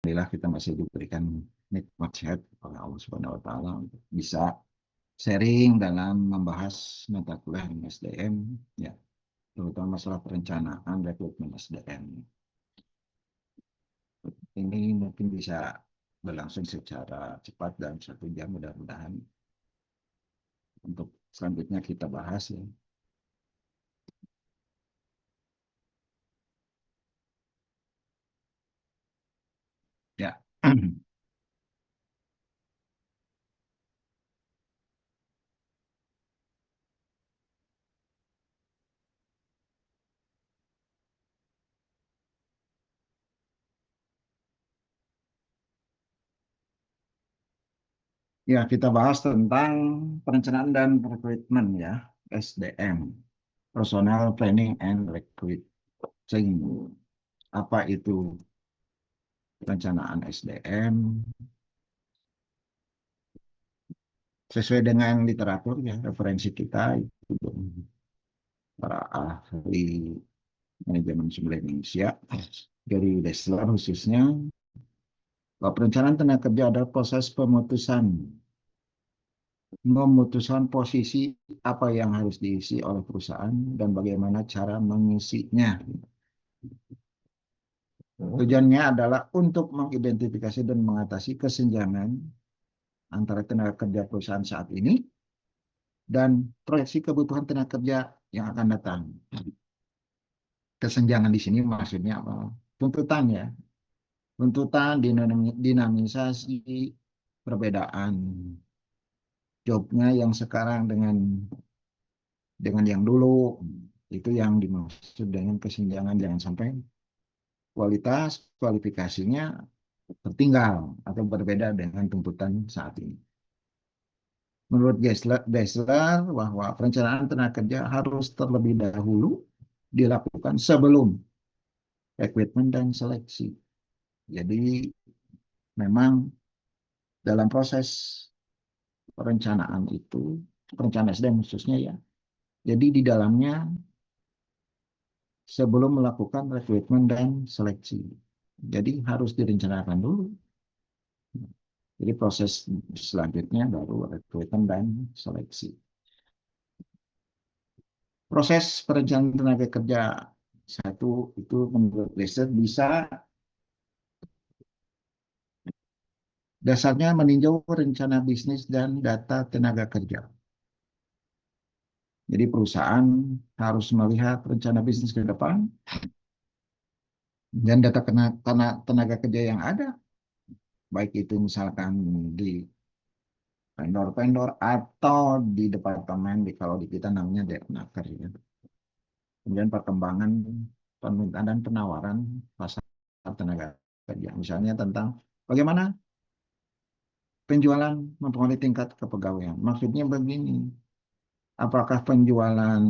Alhamdulillah kita masih diberikan nikmat sehat oleh Allah Subhanahu wa taala untuk bisa sharing dalam membahas mata kuliah SDM ya, terutama masalah perencanaan rekrutmen SDM. Ini mungkin bisa berlangsung secara cepat dalam 1 jam mudah-mudahan untuk selanjutnya kita bahas ya. Ya. Ya, kita bahas tentang perencanaan dan rekrutmen ya, SDM, Personal Planning and Recruiting. Apa itu perencanaan SDM? Sesuai dengan literatur ya, referensi kita itu para ahli manajemen sumber daya manusia dari Dessler khususnya, bahwa perencanaan tenaga kerja adalah proses memutuskan posisi apa yang harus diisi oleh perusahaan dan bagaimana cara mengisinya. Tujuannya adalah untuk mengidentifikasi dan mengatasi kesenjangan antara tenaga kerja perusahaan saat ini dan proyeksi kebutuhan tenaga kerja yang akan datang. Kesenjangan di sini maksudnya apa? Tuntutan ya, tuntutan dinamisasi perbedaan jobnya yang sekarang dengan yang dulu, itu yang dimaksud dengan kesenjangan. Jangan sampai kualitas kualifikasinya tertinggal atau berbeda dengan tuntutan saat ini. Menurut Gessler bahwa perencanaan tenaga kerja harus terlebih dahulu dilakukan sebelum rekrutmen dan seleksi. Jadi memang dalam proses perencanaan itu, perencanaan SDM khususnya ya, jadi di dalamnya sebelum melakukan rekrutmen dan seleksi. Jadi harus direncanakan dulu. Jadi proses selanjutnya baru rekrutmen dan seleksi. Proses perencanaan tenaga kerja satu itu menurut riset bisa dasarnya meninjau rencana bisnis dan data tenaga kerja. Jadi perusahaan harus melihat rencana bisnis ke depan dan data tenaga kerja yang ada, baik itu misalkan di vendor-vendor atau di departemen, kalau di kita namanya Deknaker ya. Kemudian perkembangan permintaan dan penawaran pasar tenaga kerja. Misalnya tentang bagaimana penjualan mempengaruhi tingkat kepegawaian. Maksudnya begini, apakah penjualan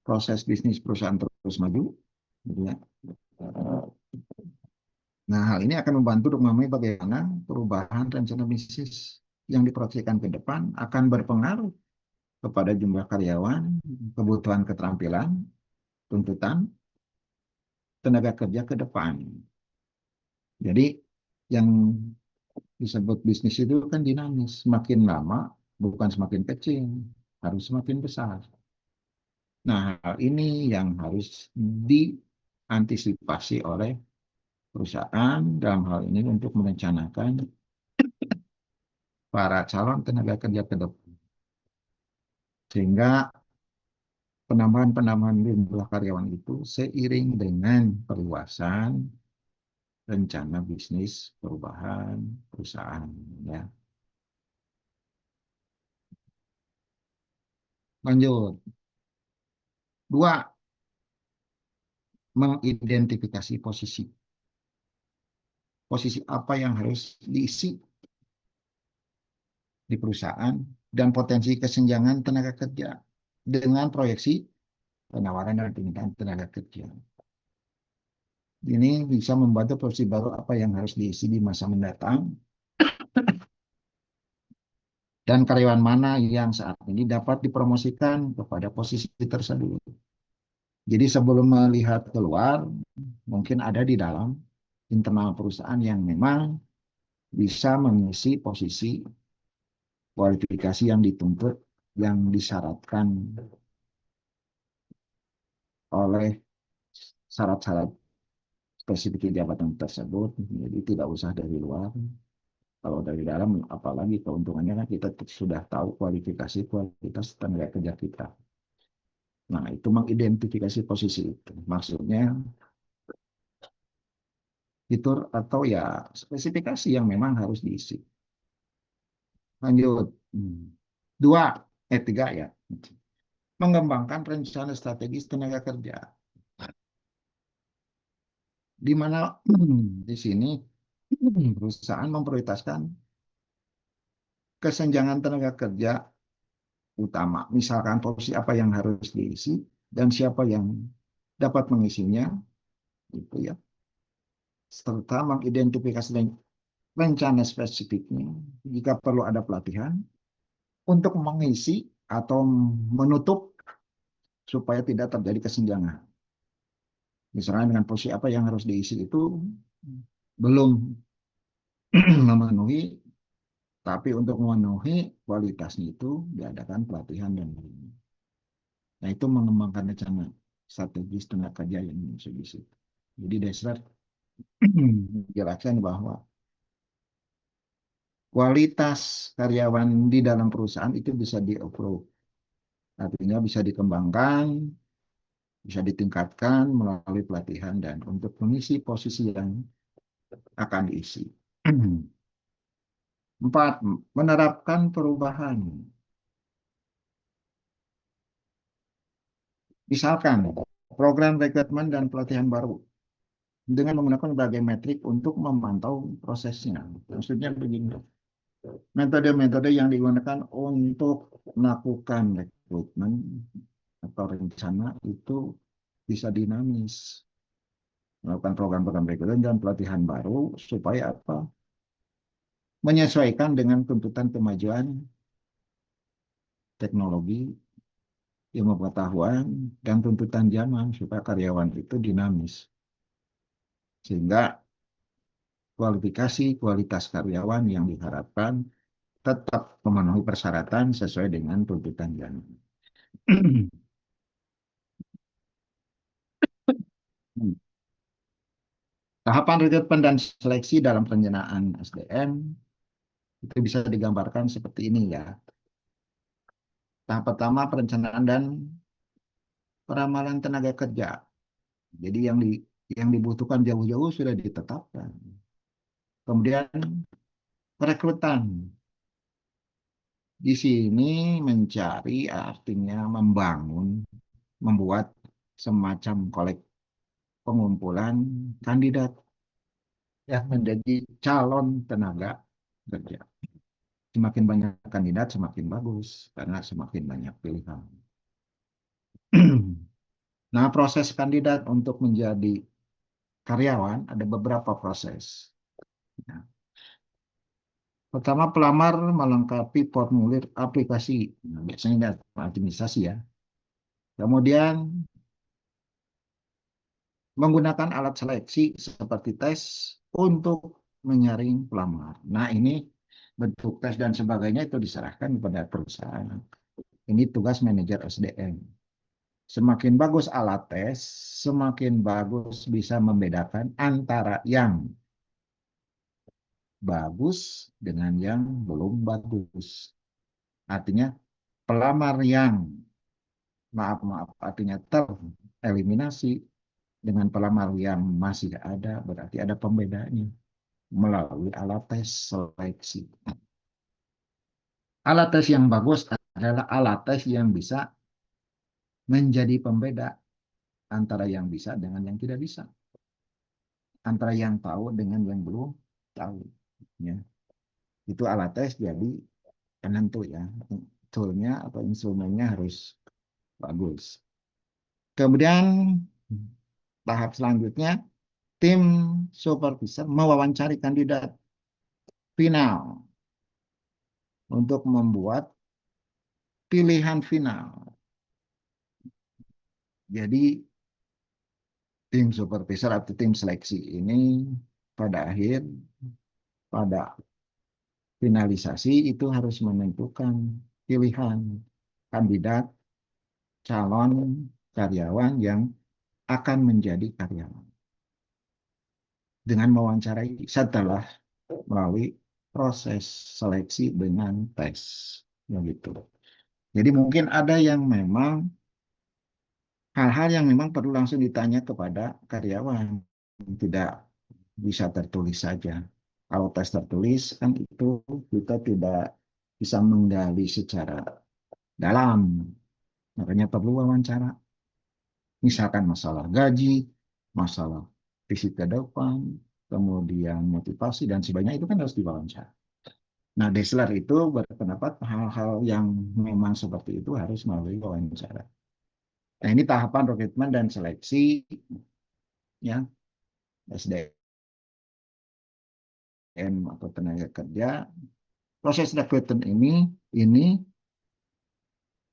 proses bisnis perusahaan terus maju? Gitu ya. Nah, hal ini akan membantu untuk memahami bagaimana perubahan rencana bisnis yang diproyeksikan ke depan akan berpengaruh kepada jumlah karyawan, kebutuhan keterampilan, tuntutan tenaga kerja ke depan. Jadi yang disebut bisnis itu kan dinamis, semakin lama bukan semakin kecil, harus semakin besar. Nah, hal ini yang harus diantisipasi oleh perusahaan dalam hal ini untuk merencanakan para calon tenaga kerja ke depan. Sehingga penambahan-penambahan jumlah karyawan itu seiring dengan perluasan rencana bisnis perubahan perusahaan. Ya. Lanjut. Dua, mengidentifikasi posisi. Posisi apa yang harus diisi di perusahaan dan potensi kesenjangan tenaga kerja dengan proyeksi penawaran dan permintaan tenaga kerja. Ini bisa membantu posisi baru apa yang harus diisi di masa mendatang dan karyawan mana yang saat ini dapat dipromosikan kepada posisi tersebut. Jadi sebelum melihat keluar, mungkin ada di dalam, internal perusahaan yang memang bisa mengisi posisi kualifikasi yang dituntut, yang disyaratkan oleh syarat-syarat spesifik jabatan tersebut. Jadi tidak usah dari luar. Kalau dari dalam, apalagi keuntungannya kan kita sudah tahu kualifikasi kualitas tenaga kerja kita. Nah, itu mengidentifikasi posisi itu. Maksudnya fitur atau ya spesifikasi yang memang harus diisi. Lanjut. Dua, tiga ya. Mengembangkan rencana strategis tenaga kerja. Di mana di sini perusahaan memprioritaskan kesenjangan tenaga kerja utama. Misalkan posisi apa yang harus diisi dan siapa yang dapat mengisinya, gitu ya. Serta mengidentifikasi rencana spesifiknya jika perlu ada pelatihan untuk mengisi atau menutup supaya tidak terjadi kesenjangan. Misalnya dengan posisi apa yang harus diisi itu belum memenuhi, tapi untuk memenuhi kualitasnya itu diadakan pelatihan dan lain-lain. Nah, itu mengembangkan rencana strategis tenaga kerja yang diisi. Jadi dasar menjelaskan bahwa kualitas karyawan di dalam perusahaan itu bisa di-improve. Artinya bisa dikembangkan, bisa ditingkatkan melalui pelatihan dan untuk mengisi posisi yang akan diisi. Empat, menerapkan perubahan. Misalkan program rekrutmen dan pelatihan baru dengan menggunakan berbagai metrik untuk memantau prosesnya. Maksudnya begini, metode-metode yang digunakan untuk melakukan rekrutmen atau rencana itu bisa dinamis. Melakukan program-program rekrutmen dan pelatihan baru supaya apa? Menyesuaikan dengan tuntutan kemajuan teknologi, ilmu pengetahuan, dan tuntutan zaman supaya karyawan itu dinamis. Sehingga kualifikasi kualitas karyawan yang diharapkan tetap memenuhi persyaratan sesuai dengan tuntutan zaman. Tahapan rekrutmen dan seleksi dalam perencanaan SDM itu bisa digambarkan seperti ini ya. Tahap pertama perencanaan dan peramalan tenaga kerja. Jadi yang dibutuhkan jauh-jauh sudah ditetapkan. Kemudian perekrutan. Di sini mencari artinya membangun, membuat semacam kolek pengumpulan kandidat yang menjadi calon tenaga kerja. Semakin banyak kandidat semakin bagus karena semakin banyak pilihan. Nah, proses kandidat untuk menjadi karyawan ada beberapa proses. Nah, pertama, pelamar melengkapi formulir aplikasi. Nah, biasanya administrasi ya. Kemudian menggunakan alat seleksi seperti tes untuk menyaring pelamar. Nah, ini bentuk tes dan sebagainya itu diserahkan kepada perusahaan. Ini tugas manajer SDM. Semakin bagus alat tes, semakin bagus bisa membedakan antara yang bagus dengan yang belum bagus. Artinya pelamar yang maaf artinya tereliminasi dengan pelamar yang masih ada berarti ada pembedanya melalui alat tes seleksi. Alat tes yang bagus adalah alat tes yang bisa menjadi pembeda antara yang bisa dengan yang tidak bisa, antara yang tahu dengan yang belum tahu. Ya. Itu alat tes jadi penentu ya, toolnya atau instrumennya harus bagus. Kemudian tahap selanjutnya tim supervisor mewawancari kandidat final untuk membuat pilihan final. Jadi tim supervisor atau tim seleksi ini pada akhir, pada finalisasi itu harus menentukan pilihan kandidat calon karyawan yang akan menjadi karyawan dengan mewawancarai setelah melalui proses seleksi dengan tes, begitu. Jadi mungkin ada yang memang hal-hal yang memang perlu langsung ditanya kepada karyawan, tidak bisa tertulis saja. Kalau tes tertulis kan itu kita tidak bisa menggali secara dalam, makanya perlu wawancara. Misalkan masalah gaji, masalah visi ke depan, kemudian motivasi dan sebagainya itu kan harus diwawancara. Nah, Dessler itu berpendapat hal-hal yang memang seperti itu harus melalui wawancara. Nah, ini tahapan rekrutmen dan seleksi ya SDM atau tenaga kerja. Proses rekrutmen ini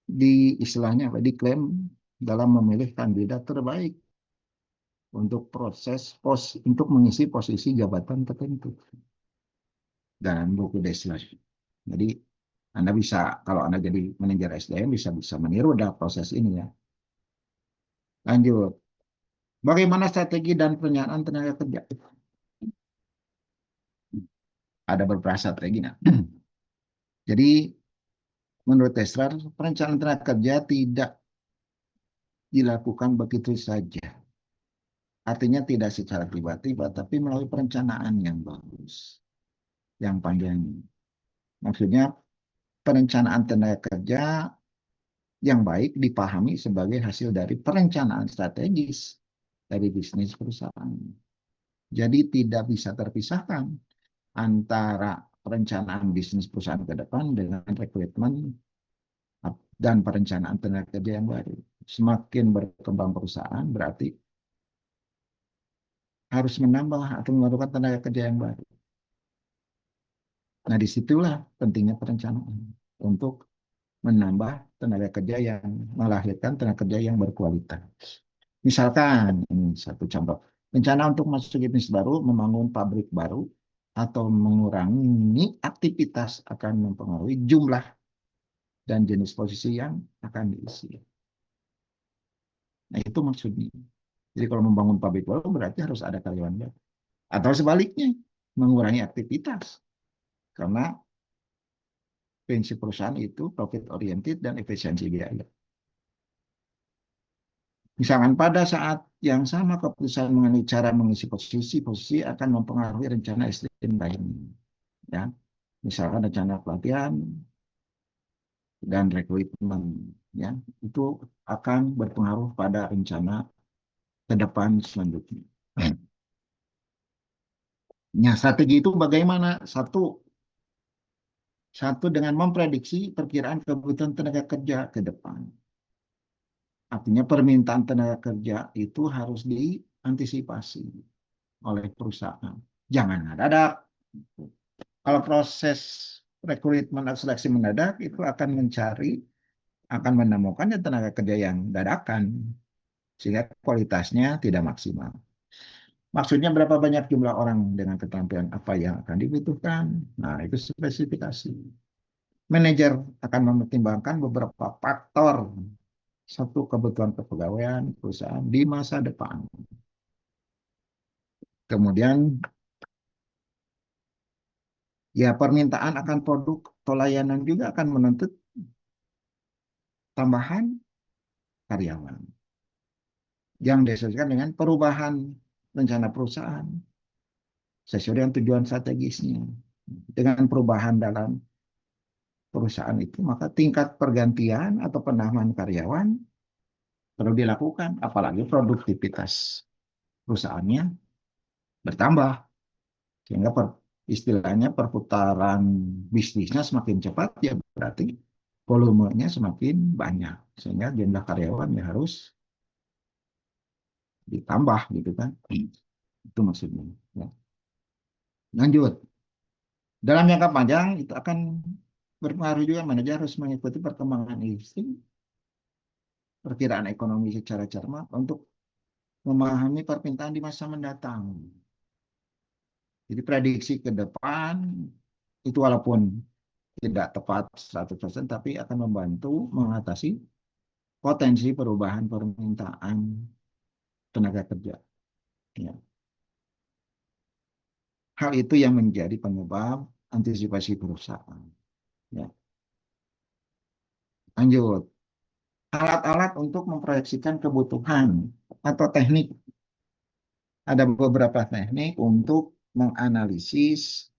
di istilahnya apa? Diklaim dalam memilih kandidat terbaik untuk untuk mengisi posisi jabatan tertentu dan buku Dessler. Jadi Anda bisa kalau Anda jadi manajer SDM bisa bisa meniru dah proses ini ya. Lanjut. Bagaimana strategi dan perencanaan tenaga kerja? Ada beberapa strategi. Nah. Jadi menurut Tesla, perencanaan tenaga kerja tidak dilakukan begitu saja. Artinya tidak secara tiba-tiba, tapi melalui perencanaan yang bagus, yang panjang. Maksudnya perencanaan tenaga kerja yang baik dipahami sebagai hasil dari perencanaan strategis dari bisnis perusahaan. Jadi tidak bisa terpisahkan antara perencanaan bisnis perusahaan ke depan dengan rekrutmen dan perencanaan tenaga kerja yang baru. Semakin berkembang perusahaan berarti harus menambah atau memerlukan tenaga kerja yang baru. Nah, disitulah pentingnya perencanaan untuk menambah tenaga kerja yang melahirkan tenaga kerja yang berkualitas. Misalkan, ini satu contoh, rencana untuk masuk bisnis baru, membangun pabrik baru, atau mengurangi aktivitas akan mempengaruhi jumlah dan jenis posisi yang akan diisi. Nah, itu maksudnya. Jadi kalau membangun pabrik baru berarti harus ada karyawan baru. Atau sebaliknya, mengurangi aktivitas. Karena prinsip perusahaan itu profit oriented dan efisiensi biaya. Misalkan pada saat yang sama keputusan mengenai cara mengisi posisi akan mempengaruhi rencana SDM lain. Ya. Misalkan rencana pelatihan dan rekrutmen. Ya. Itu akan berpengaruh pada rencana ke depan selanjutnya. Nah, strategi itu bagaimana? Satu dengan memprediksi perkiraan kebutuhan tenaga kerja ke depan. Artinya permintaan tenaga kerja itu harus diantisipasi oleh perusahaan. Jangan mendadak. Kalau proses rekrutmen atau seleksi mendadak itu akan menemukan tenaga kerja yang dadakan sehingga kualitasnya tidak maksimal. Maksudnya berapa banyak jumlah orang dengan keterampilan apa yang akan dibutuhkan. Nah, itu spesifikasi. Manajer akan mempertimbangkan beberapa faktor satu kebutuhan kepegawaian perusahaan di masa depan. Kemudian ya permintaan akan produk atau layanan juga akan menuntut tambahan karyawan yang disesuaikan dengan perubahan rencana perusahaan sesuai dengan tujuan strategisnya. Dengan perubahan dalam perusahaan itu, maka tingkat pergantian atau penambahan karyawan perlu dilakukan, apalagi produktivitas perusahaannya bertambah, sehingga istilahnya perputaran bisnisnya semakin cepat, ya berarti volumenya semakin banyak, sehingga jumlah karyawan ya harus ditambah gitu kan. Itu maksudnya. Ya. Lanjut. Dalam jangka panjang itu akan berpengaruh juga manajer harus mengikuti perkembangan industri, perkiraan ekonomi secara cermat untuk memahami permintaan di masa mendatang. Jadi prediksi ke depan itu walaupun tidak tepat 100%, tapi akan membantu mengatasi potensi perubahan permintaan tenaga kerja. Ya. Hal itu yang menjadi penyebab antisipasi perusahaan. Ya. Lanjut, alat-alat untuk memproyeksikan kebutuhan atau teknik. Ada beberapa teknik untuk menganalisis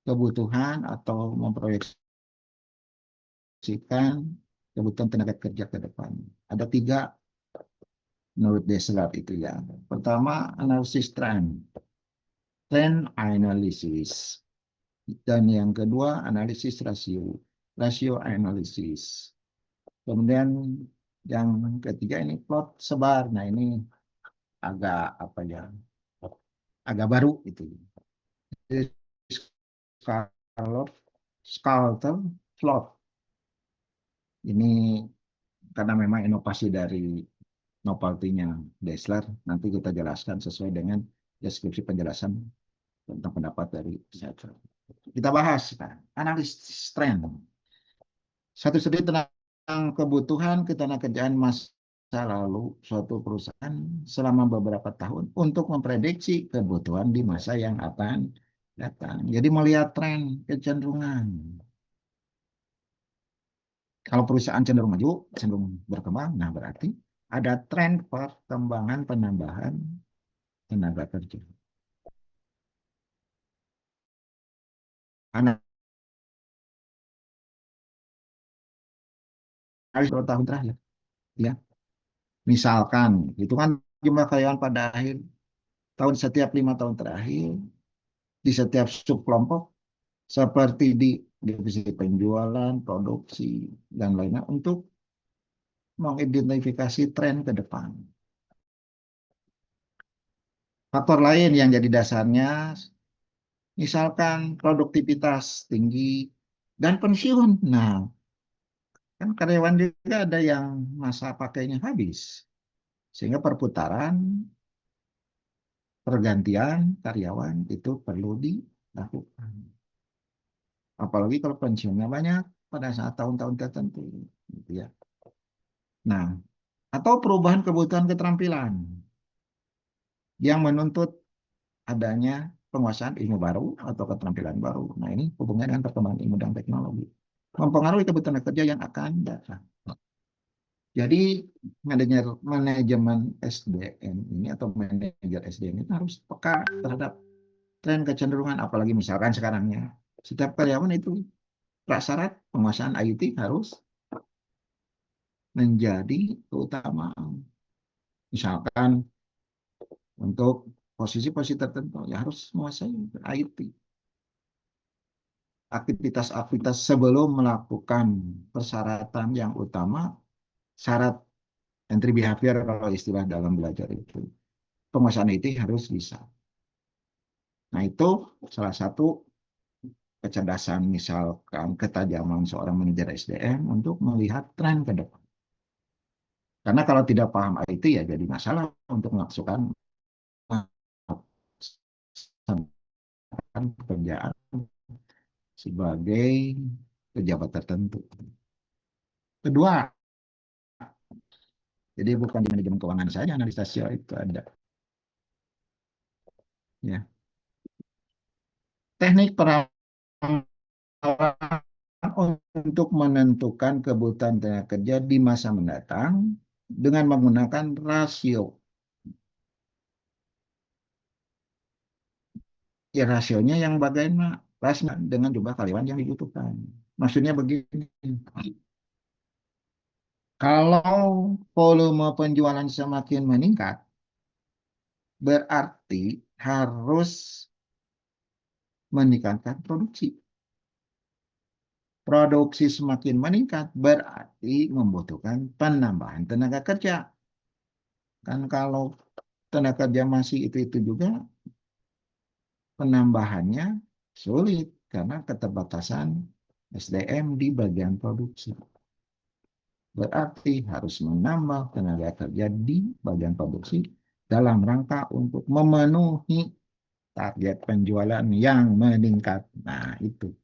kebutuhan atau memproyeksikan kebutuhan tenaga kerja ke depan. Ada tiga menurut Desler itu ya. Pertama, analisis trend analysis. Dan yang kedua, analisis rasio analysis. Kemudian yang ketiga ini plot sebar. Nah ini agak apa ya, agak baru itu. Scalper, Scalper plot. Ini karena memang inovasi dari novelty-nya Dessler, nanti kita jelaskan sesuai dengan deskripsi penjelasan tentang pendapat dari researcher. Kita bahas nah, analisis tren. Satu segi tentang kebutuhan ketenagakerjaan masa lalu suatu perusahaan selama beberapa tahun untuk memprediksi kebutuhan di masa yang akan datang. Jadi melihat tren kecenderungan. Kalau perusahaan cenderung maju, cenderung berkembang, nah berarti ada tren perkembangan penambahan tenaga kerja. Analis 2 tahun terakhir, ya. Misalkan, itu kan jumlah karyawan pada akhir tahun setiap 5 tahun terakhir di setiap subkelompok seperti di divisi penjualan, produksi, dan lainnya untuk mengidentifikasi tren ke depan. Faktor lain yang jadi dasarnya, misalkan produktivitas tinggi dan pensiun. Nah, kan karyawan juga ada yang masa pakainya habis. Sehingga perputaran pergantian karyawan itu perlu dilakukan. Apalagi kalau pensiunnya banyak pada saat tahun-tahun tertentu. Gitu ya. Nah, atau perubahan kebutuhan keterampilan yang menuntut adanya penguasaan ilmu baru atau keterampilan baru. Nah, ini hubungannya dengan perkembangan ilmu dan teknologi. Mempengaruhi kebutuhan kerja yang akan datang. Jadi, manajemen SDM ini atau manajer SDM ini harus peka terhadap tren kecenderungan, apalagi misalkan sekarangnya. Setiap karyawan itu prasyarat penguasaan IT harus menjadi keutamaan. Misalkan untuk posisi-posisi tertentu ya harus menguasai IT. Aktivitas-aktivitas sebelum melakukan persyaratan yang utama, syarat entry behavior kalau istilah dalam belajar itu. Penguasaan IT harus bisa. Nah itu salah satu kecerdasan misalkan ketajaman seorang manajer SDM untuk melihat tren ke depan. Karena kalau tidak paham IT ya jadi masalah untuk melakukan pekerjaan sebagai pejabat tertentu. Kedua, jadi bukan di manajemen keuangan saja analisa SEO itu ada. Ya. Teknik perawatan untuk menentukan kebutuhan tenaga kerja di masa mendatang dengan menggunakan rasio. Ya rasionya yang bagaimana? Rasio dengan jumlah karyawan yang dibutuhkan. Maksudnya begini, kalau volume penjualan semakin meningkat, berarti harus meningkatkan produksi. Produksi semakin meningkat, berarti membutuhkan penambahan tenaga kerja. Kan kalau tenaga kerja masih itu juga, penambahannya sulit karena keterbatasan SDM di bagian produksi. Berarti harus menambah tenaga kerja di bagian produksi dalam rangka untuk memenuhi target penjualan yang meningkat. Nah, itu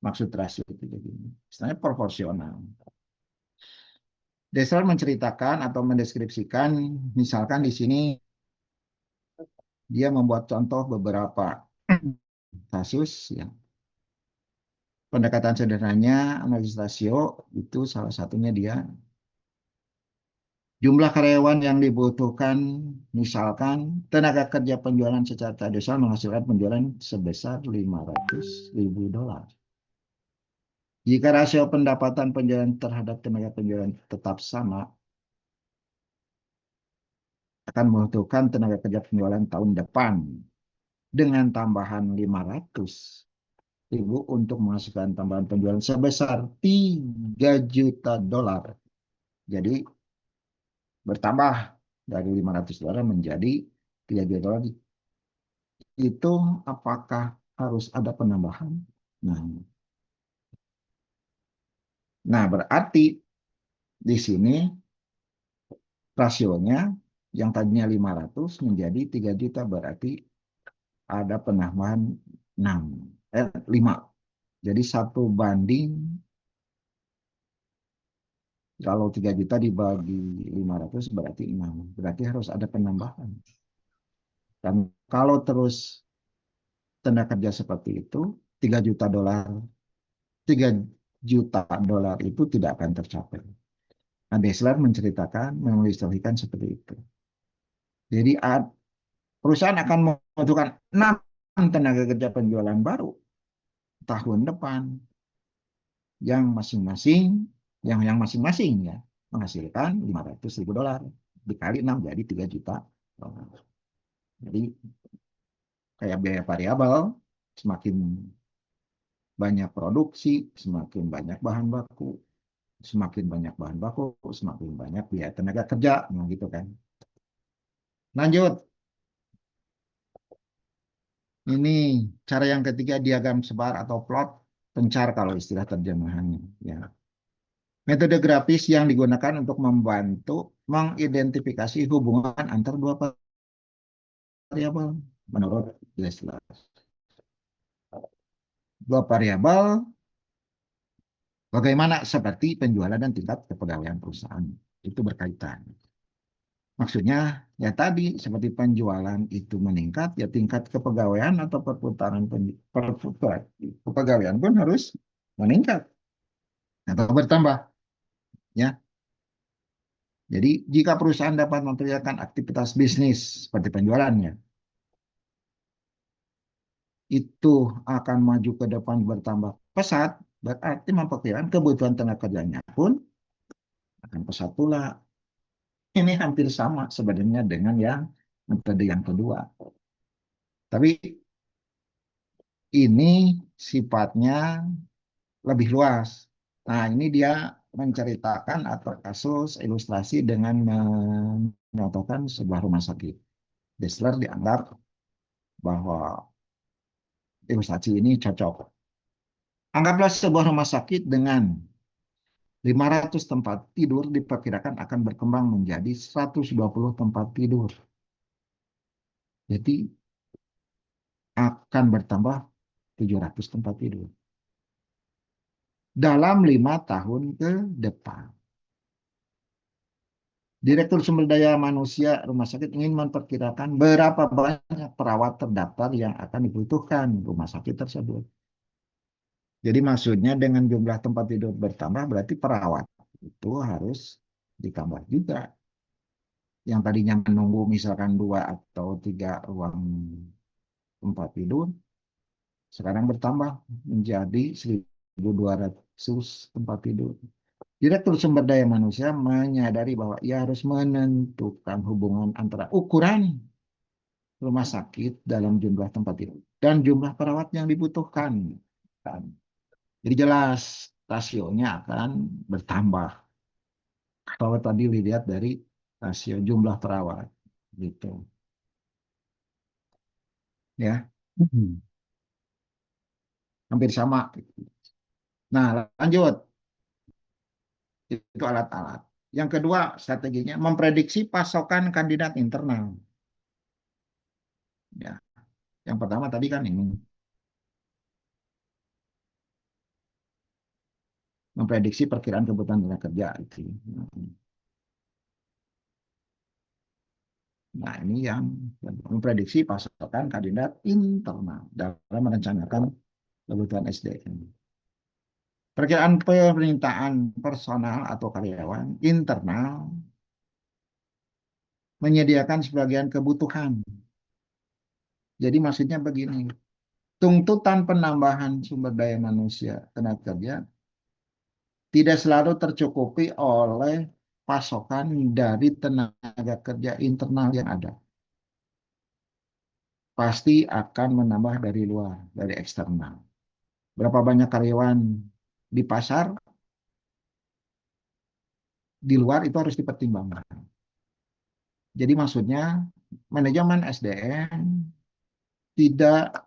maksud rasio itu. Jadi, istilahnya proporsional. Dessler menceritakan atau mendeskripsikan, misalkan di sini dia membuat contoh beberapa kasus ya. Pendekatan sederhananya analisis rasio itu salah satunya dia jumlah karyawan yang dibutuhkan, misalkan tenaga kerja penjualan secara tradisional menghasilkan penjualan sebesar $500.000. Jika rasio pendapatan penjualan terhadap tenaga penjualan tetap sama, akan membutuhkan tenaga kerja penjualan tahun depan dengan tambahan 500.000 untuk menghasilkan tambahan penjualan sebesar $3 juta. Jadi bertambah dari $500 menjadi $3 juta. Itu apakah harus ada penambahan? Nah, nah berarti di sini rasionya yang tadinya 500 menjadi 3 juta berarti ada penambahan 5. Jadi 1 banding kalau 3 juta dibagi 500 berarti 6. Berarti harus ada penambahan. Dan kalau terus tenaga kerja seperti itu, 3 juta dolar, 3 juta dolar itu tidak akan tercapai. Nah, Dessler menceritakan, mengilustrasikan seperti itu. Jadi perusahaan akan membutuhkan 6 tenaga kerja penjualan baru tahun depan yang masing-masing ya menghasilkan $500.000 dikali 6 jadi 3 juta. Jadi kayak biaya variabel, semakin banyak produksi, semakin banyak bahan baku, semakin banyak biaya tenaga kerja, nah gitu kan. Lanjut, ini cara yang ketiga diagram sebar atau plot pencar kalau istilah terjemahannya. Ya. Metode grafis yang digunakan untuk membantu mengidentifikasi hubungan antar dua variabel menurut Dessler. Dua variabel bagaimana seperti penjualan dan tingkat kepegawaian perusahaan itu berkaitan. Maksudnya ya tadi seperti penjualan itu meningkat ya tingkat kepegawaian atau perputaran kepegawaian pun harus meningkat atau bertambah ya. Jadi jika perusahaan dapat memperlihatkan aktivitas bisnis seperti penjualannya itu akan maju ke depan bertambah pesat, berarti memperkirakan kebutuhan tenaga kerjanya pun akan pesat pula. Ini hampir sama sebenarnya dengan yang metode yang kedua. Tapi ini sifatnya lebih luas. Nah, ini dia menceritakan atau kasus ilustrasi dengan menyatakan sebuah rumah sakit. Dessler dianggap bahwa ilustrasi ini cocok. Anggaplah sebuah rumah sakit dengan 500 tempat tidur diperkirakan akan berkembang menjadi 120 tempat tidur. Jadi akan bertambah 700 tempat tidur dalam 5 tahun ke depan. Direktur Sumber Daya Manusia Rumah Sakit ingin memperkirakan berapa banyak perawat terdaftar yang akan dibutuhkan rumah sakit tersebut. Jadi maksudnya dengan jumlah tempat tidur bertambah berarti perawat itu harus ditambah juga. Yang tadinya menunggu misalkan 2 atau 3 ruang tempat tidur, sekarang bertambah menjadi 1.200 tempat tidur. Direktur Sumber Daya Manusia menyadari bahwa ia harus menentukan hubungan antara ukuran rumah sakit dalam jumlah tempat tidur dan jumlah perawat yang dibutuhkan. Jadi jelas rasionya akan bertambah. Kalau tadi dilihat dari rasio jumlah perawat, gitu. Ya, hampir sama. Nah, lanjut. Itu alat-alat. Yang kedua strateginya memprediksi pasokan kandidat internal. Ya. Yang pertama tadi kan ini memprediksi perkiraan kebutuhan tenaga kerja itu. Nah, ini yang memprediksi pasokan kandidat internal dalam merencanakan kebutuhan SDM. Perkiraan permintaan personal atau karyawan internal menyediakan sebagian kebutuhan. Jadi maksudnya begini, tuntutan penambahan sumber daya manusia tenaga kerja tidak selalu tercukupi oleh pasokan dari tenaga kerja internal yang ada. Pasti akan menambah dari luar, dari eksternal. Berapa banyak karyawan di pasar, di luar itu harus dipertimbangkan. Jadi maksudnya manajemen SDM tidak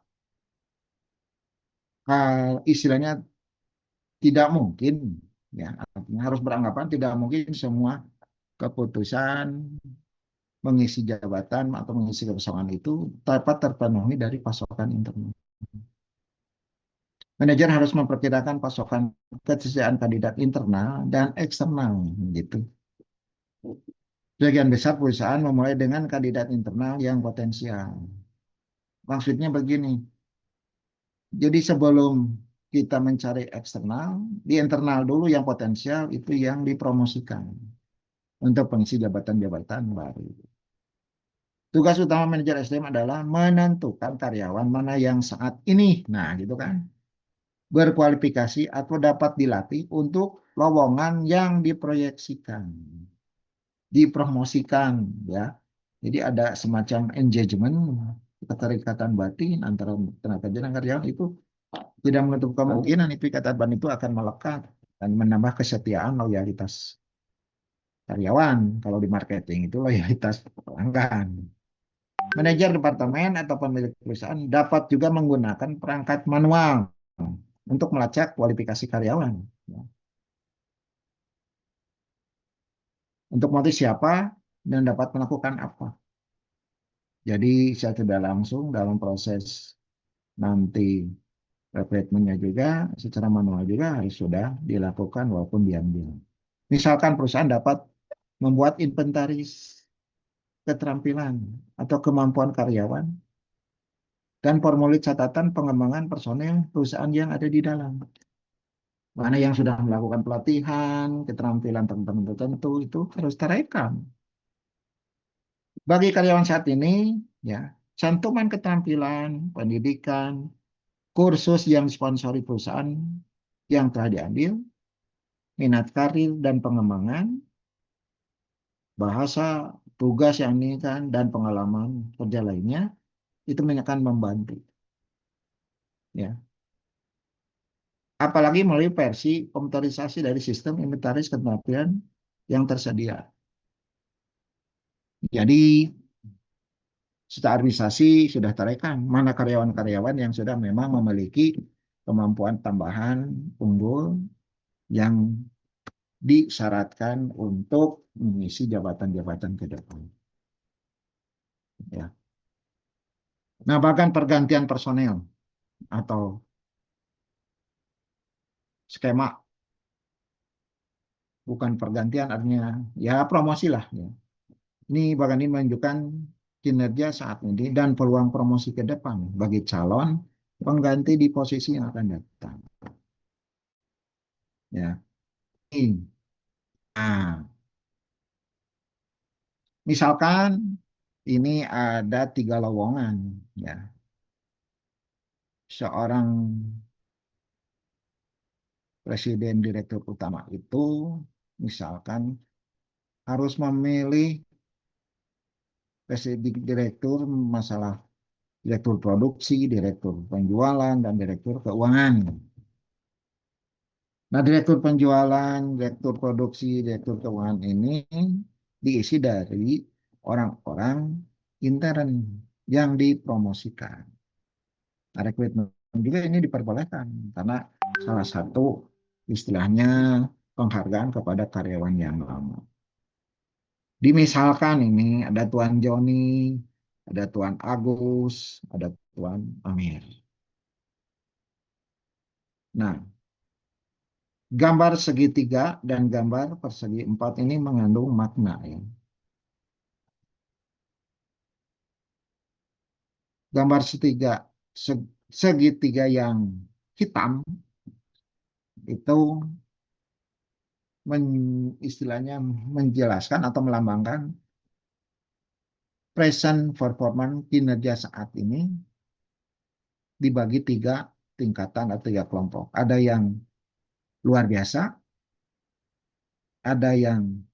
istilahnya tidak mungkin, ya artinya harus beranggapan tidak mungkin semua keputusan mengisi jabatan atau mengisi kekosongan itu dapat terpenuhi dari pasokan internal. Manajer harus memperkirakan pasokan ketersediaan kandidat internal dan eksternal gitu. Sebagian besar perusahaan memulai dengan kandidat internal yang potensial. Maksudnya begini, jadi sebelum kita mencari eksternal, di internal dulu yang potensial itu yang dipromosikan untuk pengisi jabatan-jabatan baru. Tugas utama manajer SDM adalah menentukan karyawan mana yang saat ini, nah gitu kan, berkualifikasi atau dapat dilatih untuk lowongan yang diproyeksikan, dipromosikan, ya. Jadi ada semacam engagement, keterikatan batin antara tenaga kerja dan karyawan itu tidak menutup kemungkinan itu ikatan batin itu akan melekat dan menambah kesetiaan loyalitas karyawan. Kalau di marketing itu loyalitas pelanggan. Manajer departemen atau pemilik perusahaan dapat juga menggunakan perangkat manual untuk melacak kualifikasi karyawan. Untuk motif siapa dan dapat melakukan apa. Jadi saya tidak langsung dalam proses nanti rekrutmennya juga secara manual juga harus sudah dilakukan walaupun diam-diam. Misalkan perusahaan dapat membuat inventaris keterampilan atau kemampuan karyawan dan formulir catatan pengembangan personel perusahaan yang ada di dalam. Mana yang sudah melakukan pelatihan, keterampilan tertentu itu harus terekam. Bagi karyawan saat ini, ya, cantuman keterampilan, pendidikan, kursus yang disponsori perusahaan yang telah diambil, minat karir dan pengembangan, bahasa, tugas yang diinginkan, dan pengalaman kerja lainnya, itu akan membantu. Ya. Apalagi melalui versi komputerisasi dari sistem inventaris keterampilan yang tersedia. Jadi secara administrasi sudah terekam mana karyawan-karyawan yang sudah memang memiliki kemampuan tambahan unggul yang disyaratkan untuk mengisi jabatan-jabatan ke depan. Ya. Nah, bahkan pergantian personel atau skema, bukan pergantian artinya ya promosi lah. Ya. Ini bahkan ini menunjukkan kinerja saat ini dan peluang promosi ke depan bagi calon pengganti di posisi yang akan datang. Ya. Nah, misalkan ini ada 3 lowongan, ya. Seorang presiden direktur utama itu misalkan harus memilih presiden direktur masalah direktur produksi, direktur penjualan, dan direktur keuangan. Nah, direktur penjualan, direktur produksi, direktur keuangan ini diisi dari orang-orang intern yang dipromosikan. Nah, rekrutmen juga ini diperbolehkan karena salah satu istilahnya penghargaan kepada karyawan yang lama. Dimisalkan ini ada Tuan Joni ada Tuan Agus, ada Tuan Amir. Nah, gambar segitiga dan gambar persegi empat ini mengandung makna ya. Gambar segitiga yang hitam itu istilahnya menjelaskan atau melambangkan present performance kinerja saat ini dibagi tiga tingkatan atau tiga kelompok. Ada yang luar biasa, ada yang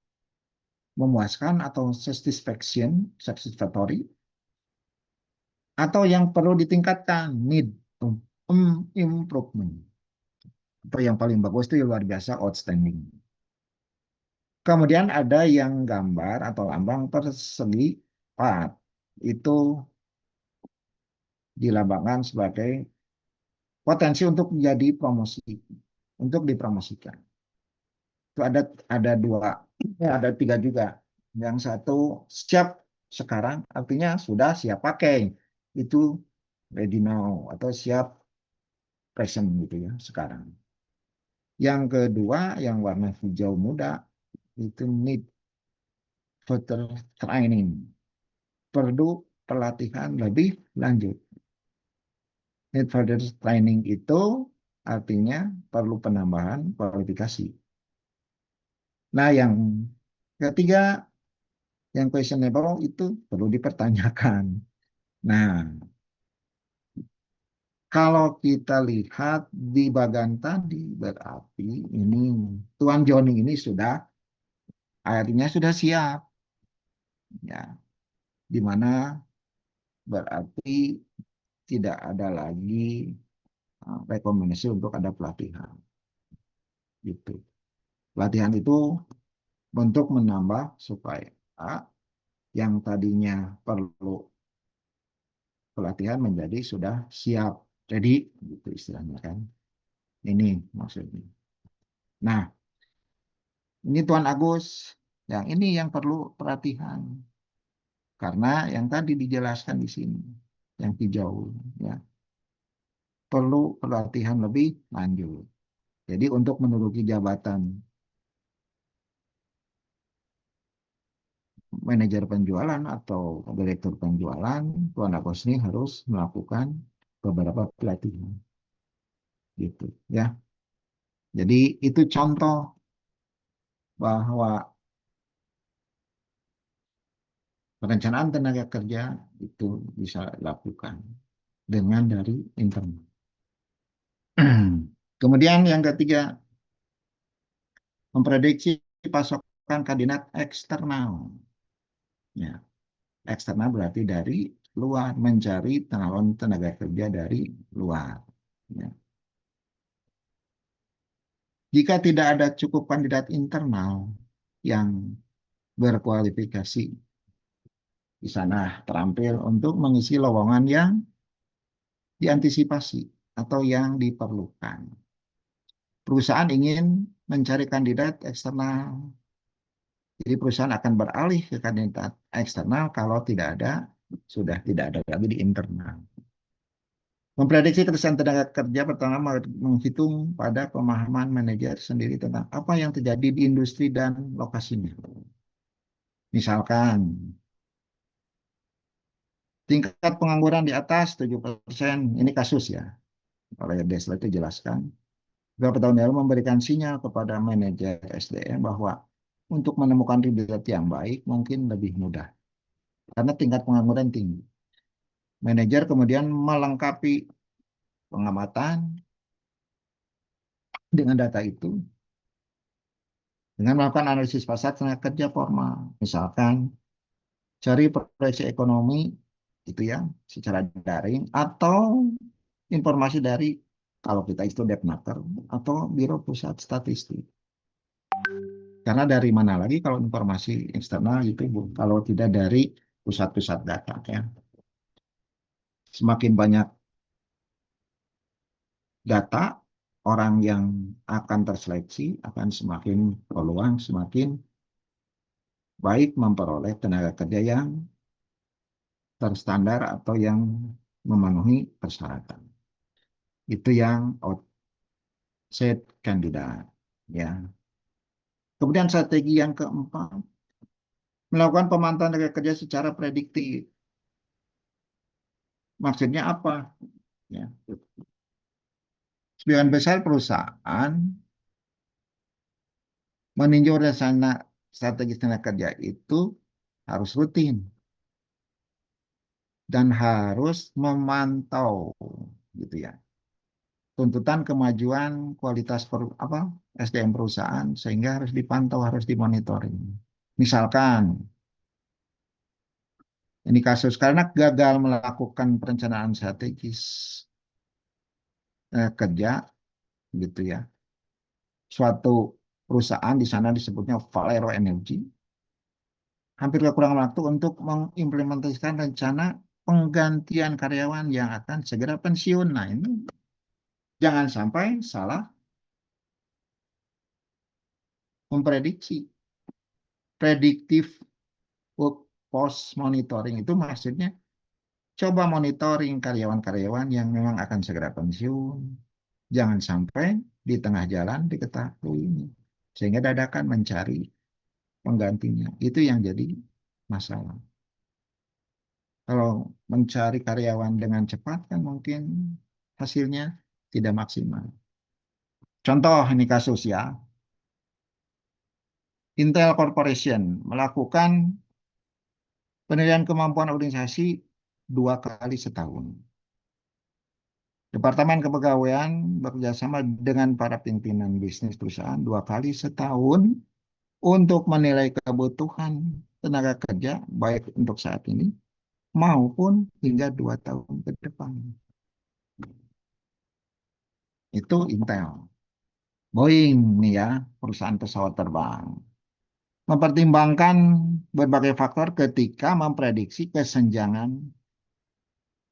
memuaskan atau satisfactory, atau yang perlu ditingkatkan, need improvement. Atau yang paling bagus itu yang luar biasa, outstanding. Kemudian ada yang gambar atau lambang persegi empat. Itu dilambangkan sebagai potensi untuk menjadi promosi, untuk dipromosikan. Itu ada dua, ya ada tiga juga. Yang satu siap sekarang, artinya sudah siap pakai. Itu ready now atau siap present gitu ya sekarang. Yang kedua yang warna hijau muda itu need further training. Perlu pelatihan lebih lanjut. Need further training itu artinya perlu penambahan kualifikasi. Nah, yang ketiga, yang questionable itu perlu dipertanyakan. Nah, kalau kita lihat di bagian tadi, berarti ini Tuan Joni ini sudah, akhirnya sudah siap. Ya, di mana berarti tidak ada lagi rekomendasi untuk ada pelatihan. Gitu. Pelatihan itu untuk menambah supaya yang tadinya perlu pelatihan menjadi sudah siap, ready, gitu istilahnya kan. Ini maksudnya. Nah, ini Tuan Agus, yang ini yang perlu perhatian. Karena yang tadi dijelaskan di sini, yang hijau, ya, perlu pelatihan lebih lanjut. Jadi untuk menduduki jabatan manajer penjualan atau direktur penjualan, Tuan Agus ini harus melakukan beberapa pelatihan. Gitu, ya. Jadi itu contoh bahwa perencanaan tenaga kerja itu bisa dilakukan dengan dari internal. Kemudian yang ketiga, memprediksi pasokan kandidat eksternal. Ya, eksternal berarti dari luar, mencari calon tenaga kerja dari luar. Ya. Jika tidak ada cukup kandidat internal yang berkualifikasi di sana terampil untuk mengisi lowongan yang diantisipasi atau yang diperlukan. Perusahaan ingin mencari kandidat eksternal. Jadi perusahaan akan beralih ke kandidat eksternal kalau sudah tidak ada lagi di internal. Memprediksi ketersediaan tenaga kerja pertama menghitung pada pemahaman manajer sendiri tentang apa yang terjadi di industri dan lokasinya. Misalkan tingkat pengangguran di atas 7%, ini kasus ya. Oleh Desla itu jelaskan. Beberapa tahun lalu memberikan sinyal kepada manajer SDM bahwa untuk menemukan kandidat yang baik mungkin lebih mudah. Karena tingkat pengangguran tinggi. Manajer kemudian melengkapi pengamatan dengan data itu dengan melakukan analisis pasar tenaga kerja formal. Misalkan cari proyeksi ekonomi itu ya secara daring atau informasi dari kalau kita itu Depnaker atau Biro Pusat Statistik. Karena dari mana lagi kalau informasi eksternal itu kalau tidak dari pusat-pusat data ya. Semakin banyak data orang yang akan terseleksi akan semakin peluang semakin baik memperoleh tenaga kerja yang terstandar atau yang memenuhi persyaratan. Itu yang outset kandidat. Ya. Kemudian strategi yang keempat, melakukan pemantauan tenaga kerja secara prediktif. Maksudnya apa? Ya. Sebagian besar perusahaan meninjau rencana strategis tenaga kerja itu harus rutin dan harus memantau gitu ya. Tuntutan kemajuan kualitas SDM perusahaan sehingga harus dipantau, harus dimonitoring. Misalkan ini kasus karena gagal melakukan perencanaan strategis kerja gitu ya. Suatu perusahaan di sana disebutnya Valero Energy hampir kekurangan waktu untuk mengimplementasikan rencana penggantian karyawan yang akan segera pensiun. Nah, ini jangan sampai salah memprediksi. Predictive workforce monitoring itu maksudnya coba monitoring karyawan-karyawan yang memang akan segera pensiun. Jangan sampai di tengah jalan diketahui ini. Sehingga dadakan mencari penggantinya. Itu yang jadi masalah. Kalau mencari karyawan dengan cepat kan mungkin hasilnya tidak maksimal. Contoh ini kasus ya. Intel Corporation melakukan penilaian kemampuan organisasi 2 kali setahun. Departemen Kepegawaian bekerjasama dengan para pimpinan bisnis perusahaan 2 kali setahun untuk menilai kebutuhan tenaga kerja baik untuk saat ini maupun hingga 2 tahun ke depan. Itu Intel. Boeing nih ya, perusahaan pesawat terbang. Mempertimbangkan berbagai faktor ketika memprediksi kesenjangan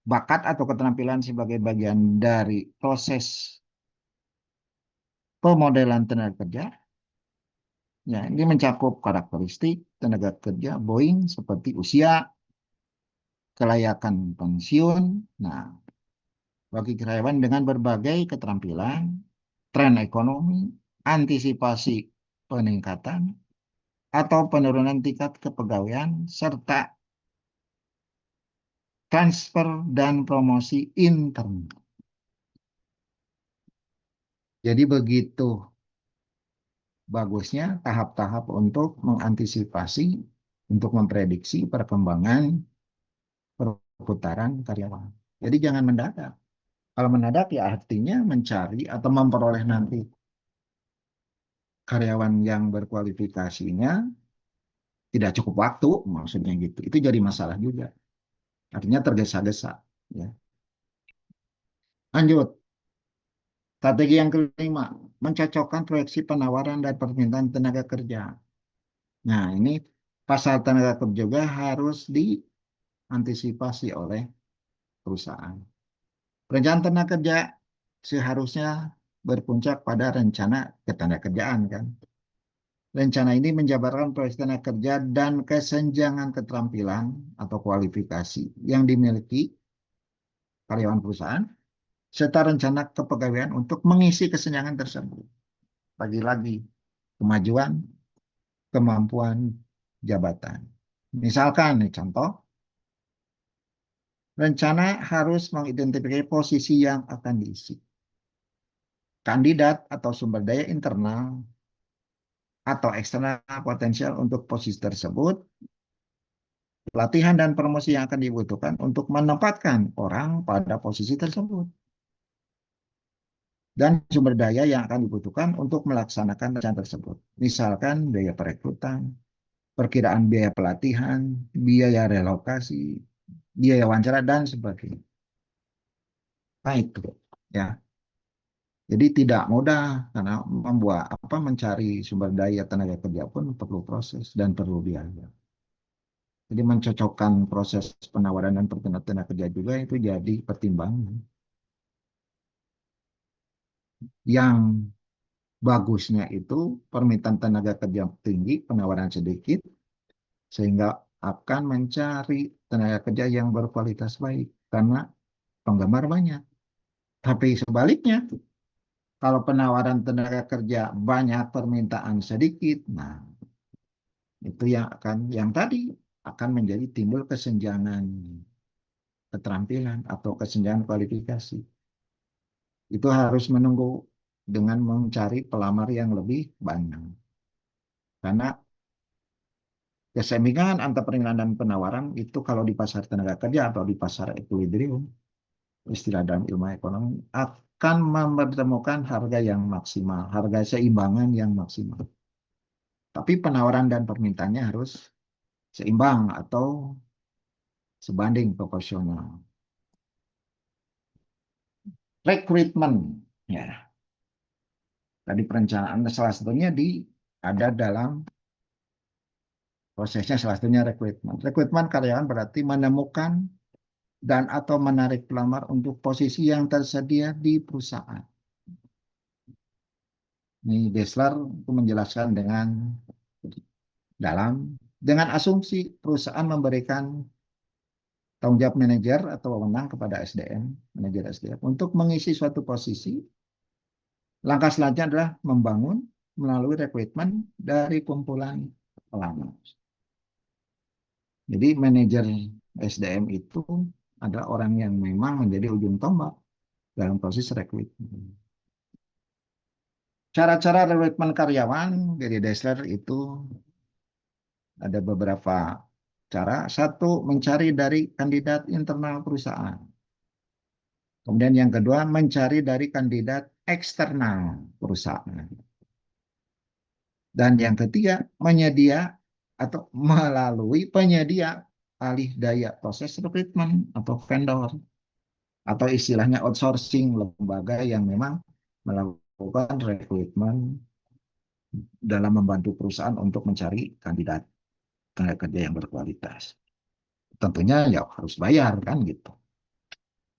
bakat atau keterampilan sebagai bagian dari proses pemodelan tenaga kerja. Ya, ini mencakup karakteristik tenaga kerja Boeing seperti usia, kelayakan pensiun. Nah, bagi karyawan dengan berbagai keterampilan, tren ekonomi, antisipasi peningkatan atau penurunan tingkat kepegawaian, serta transfer dan promosi intern. Jadi begitu bagusnya tahap-tahap untuk mengantisipasi, untuk memprediksi perkembangan perputaran karyawan. Jadi jangan mendadak. Kalau mendadak ya artinya mencari atau memperoleh nanti karyawan yang berkualifikasinya tidak cukup waktu, maksudnya gitu. Itu jadi masalah juga. Artinya tergesa-gesa. Ya. Lanjut, strategi yang kelima, mencocokkan proyeksi penawaran dan permintaan tenaga kerja. Nah, ini pasar tenaga kerja juga harus diantisipasi oleh perusahaan. Perencanaan tenaga kerja seharusnya berpuncak pada rencana ketenagakerjaan kan. Rencana ini menjabarkan proyeksi tenaga kerja dan kesenjangan keterampilan atau kualifikasi yang dimiliki karyawan perusahaan serta rencana kepegawaian untuk mengisi kesenjangan tersebut. Lagi-lagi kemajuan, kemampuan jabatan. Misalkan nih contoh, rencana harus mengidentifikasi posisi yang akan diisi. Kandidat atau sumber daya internal atau eksternal potensial untuk posisi tersebut, pelatihan dan promosi yang akan dibutuhkan untuk menempatkan orang pada posisi tersebut, dan sumber daya yang akan dibutuhkan untuk melaksanakan rencana tersebut. Misalkan biaya perekrutan, perkiraan biaya pelatihan, biaya relokasi, biaya wawancara, dan sebagainya. Nah itu ya. Jadi tidak mudah karena mencari sumber daya tenaga kerja pun perlu proses dan perlu biaya. Jadi mencocokkan proses penawaran dan permintaan tenaga kerja juga itu jadi pertimbangan. Yang bagusnya itu permintaan tenaga kerja tinggi, penawaran sedikit, sehingga akan mencari tenaga kerja yang berkualitas baik karena penggemar banyak. Tapi sebaliknya, kalau penawaran tenaga kerja banyak, permintaan sedikit, nah itu yang tadi akan menjadi timbul kesenjangan keterampilan atau kesenjangan kualifikasi. Itu harus menunggu dengan mencari pelamar yang lebih banyak. Karena keseimbangan antara permintaan dan penawaran itu kalau di pasar tenaga kerja atau di pasar equilibrium, istilah dalam ilmu ekonomi, akan menemukan harga yang maksimal, harga seimbangan yang maksimal. Tapi penawaran dan permintaannya harus seimbang atau sebanding proporsional. Rekrutmen, ya, tadi perencanaan salah satunya ada dalam prosesnya salah satunya rekrutmen. Rekrutmen karyawan berarti menemukan dan atau menarik pelamar untuk posisi yang tersedia di perusahaan. Ini Dessler itu menjelaskan dengan asumsi perusahaan memberikan tanggung jawab manajer atau wewenang kepada SDM, manajer SDM untuk mengisi suatu posisi. Langkah selanjutnya adalah membangun melalui rekrutmen dari kumpulan pelamar. Jadi manajer SDM itu adalah orang yang memang menjadi ujung tombak dalam proses rekrutmen. Cara-cara rekrutmen karyawan dari Dessler itu ada beberapa cara. Satu, mencari dari kandidat internal perusahaan. Kemudian yang kedua, mencari dari kandidat eksternal perusahaan. Dan yang ketiga, menyedia atau melalui penyedia alih daya proses rekrutmen atau vendor. Atau istilahnya outsourcing, lembaga yang memang melakukan rekrutmen dalam membantu perusahaan untuk mencari kandidat tenaga kerja yang berkualitas. Tentunya ya harus bayar kan gitu.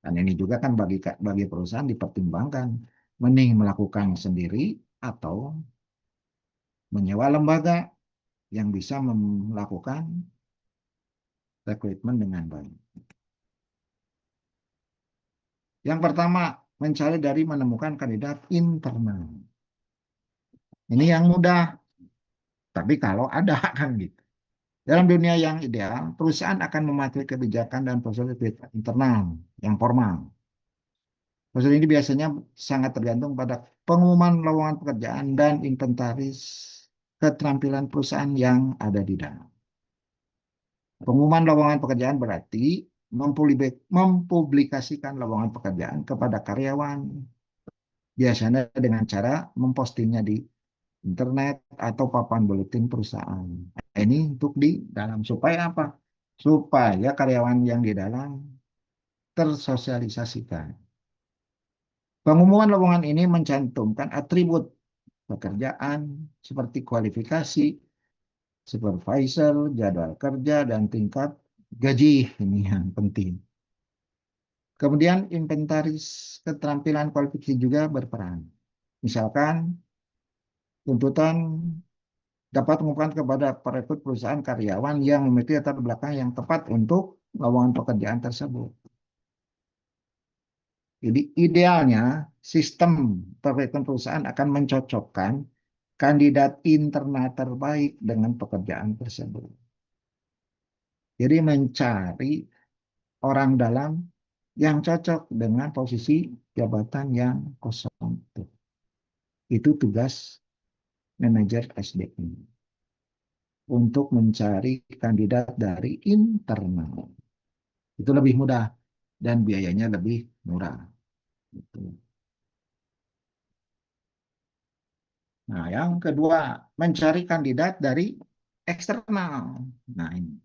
Dan ini juga kan bagi perusahaan dipertimbangkan mending melakukan sendiri atau menyewa lembaga yang bisa melakukan rekrutmen dengan baik. Yang pertama, mencari dari menemukan kandidat internal. Ini yang mudah, tapi kalau ada kan gitu. Dalam dunia yang ideal, perusahaan akan mematuhi kebijakan dan proses internal yang formal. Proses ini biasanya sangat tergantung pada pengumuman lowongan pekerjaan dan inventaris keterampilan perusahaan yang ada di dalam. Pengumuman lowongan pekerjaan berarti mempublikasikan lowongan pekerjaan kepada karyawan, biasanya dengan cara mempostingnya di internet atau papan buletin perusahaan. Ini untuk di dalam supaya apa? Supaya karyawan yang di dalam tersosialisasikan. Pengumuman lowongan ini mencantumkan atribut pekerjaan seperti kualifikasi, supervisor, jadwal kerja, dan tingkat gaji. Ini yang penting. Kemudian inventaris keterampilan kualifikasi juga berperan. Misalkan tuntutan dapat mengumumkan kepada perekrut perusahaan karyawan yang memiliki latar belakang yang tepat untuk lowongan pekerjaan tersebut. Jadi idealnya sistem perekrutan perusahaan akan mencocokkan kandidat internal terbaik dengan pekerjaan tersebut. Jadi mencari orang dalam yang cocok dengan posisi jabatan yang kosong. Itu tugas manajer SDM untuk mencari kandidat dari internal. Itu lebih mudah dan biayanya lebih murah. Gitu. Nah, yang kedua, mencari kandidat dari eksternal. Nah, ini.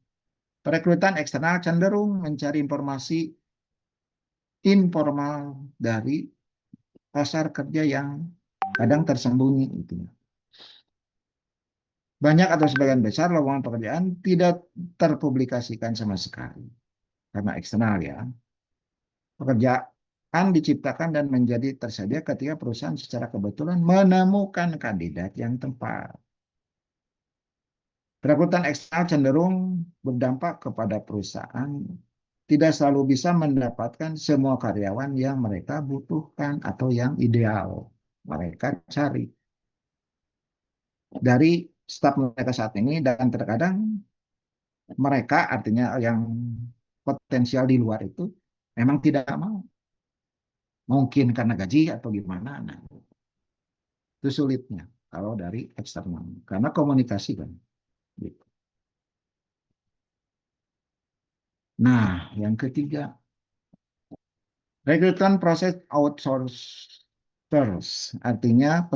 Perekrutan eksternal cenderung mencari informasi informal dari pasar kerja yang kadang tersembunyi. Gitu. Banyak atau sebagian besar lowongan pekerjaan tidak terpublikasikan sama sekali. Karena eksternal ya. Pekerjaan diciptakan dan menjadi tersedia ketika perusahaan secara kebetulan menemukan kandidat yang tepat. Perekrutan eksternal cenderung berdampak kepada perusahaan tidak selalu bisa mendapatkan semua karyawan yang mereka butuhkan atau yang ideal mereka cari dari staf mereka saat ini, dan terkadang mereka artinya yang potensial di luar itu memang tidak mau, mungkin karena gaji atau gimana. Nah, itu sulitnya kalau dari eksternal karena komunikasi kan gitu. Nah, yang ketiga, rekrutmen proses outsourcers, artinya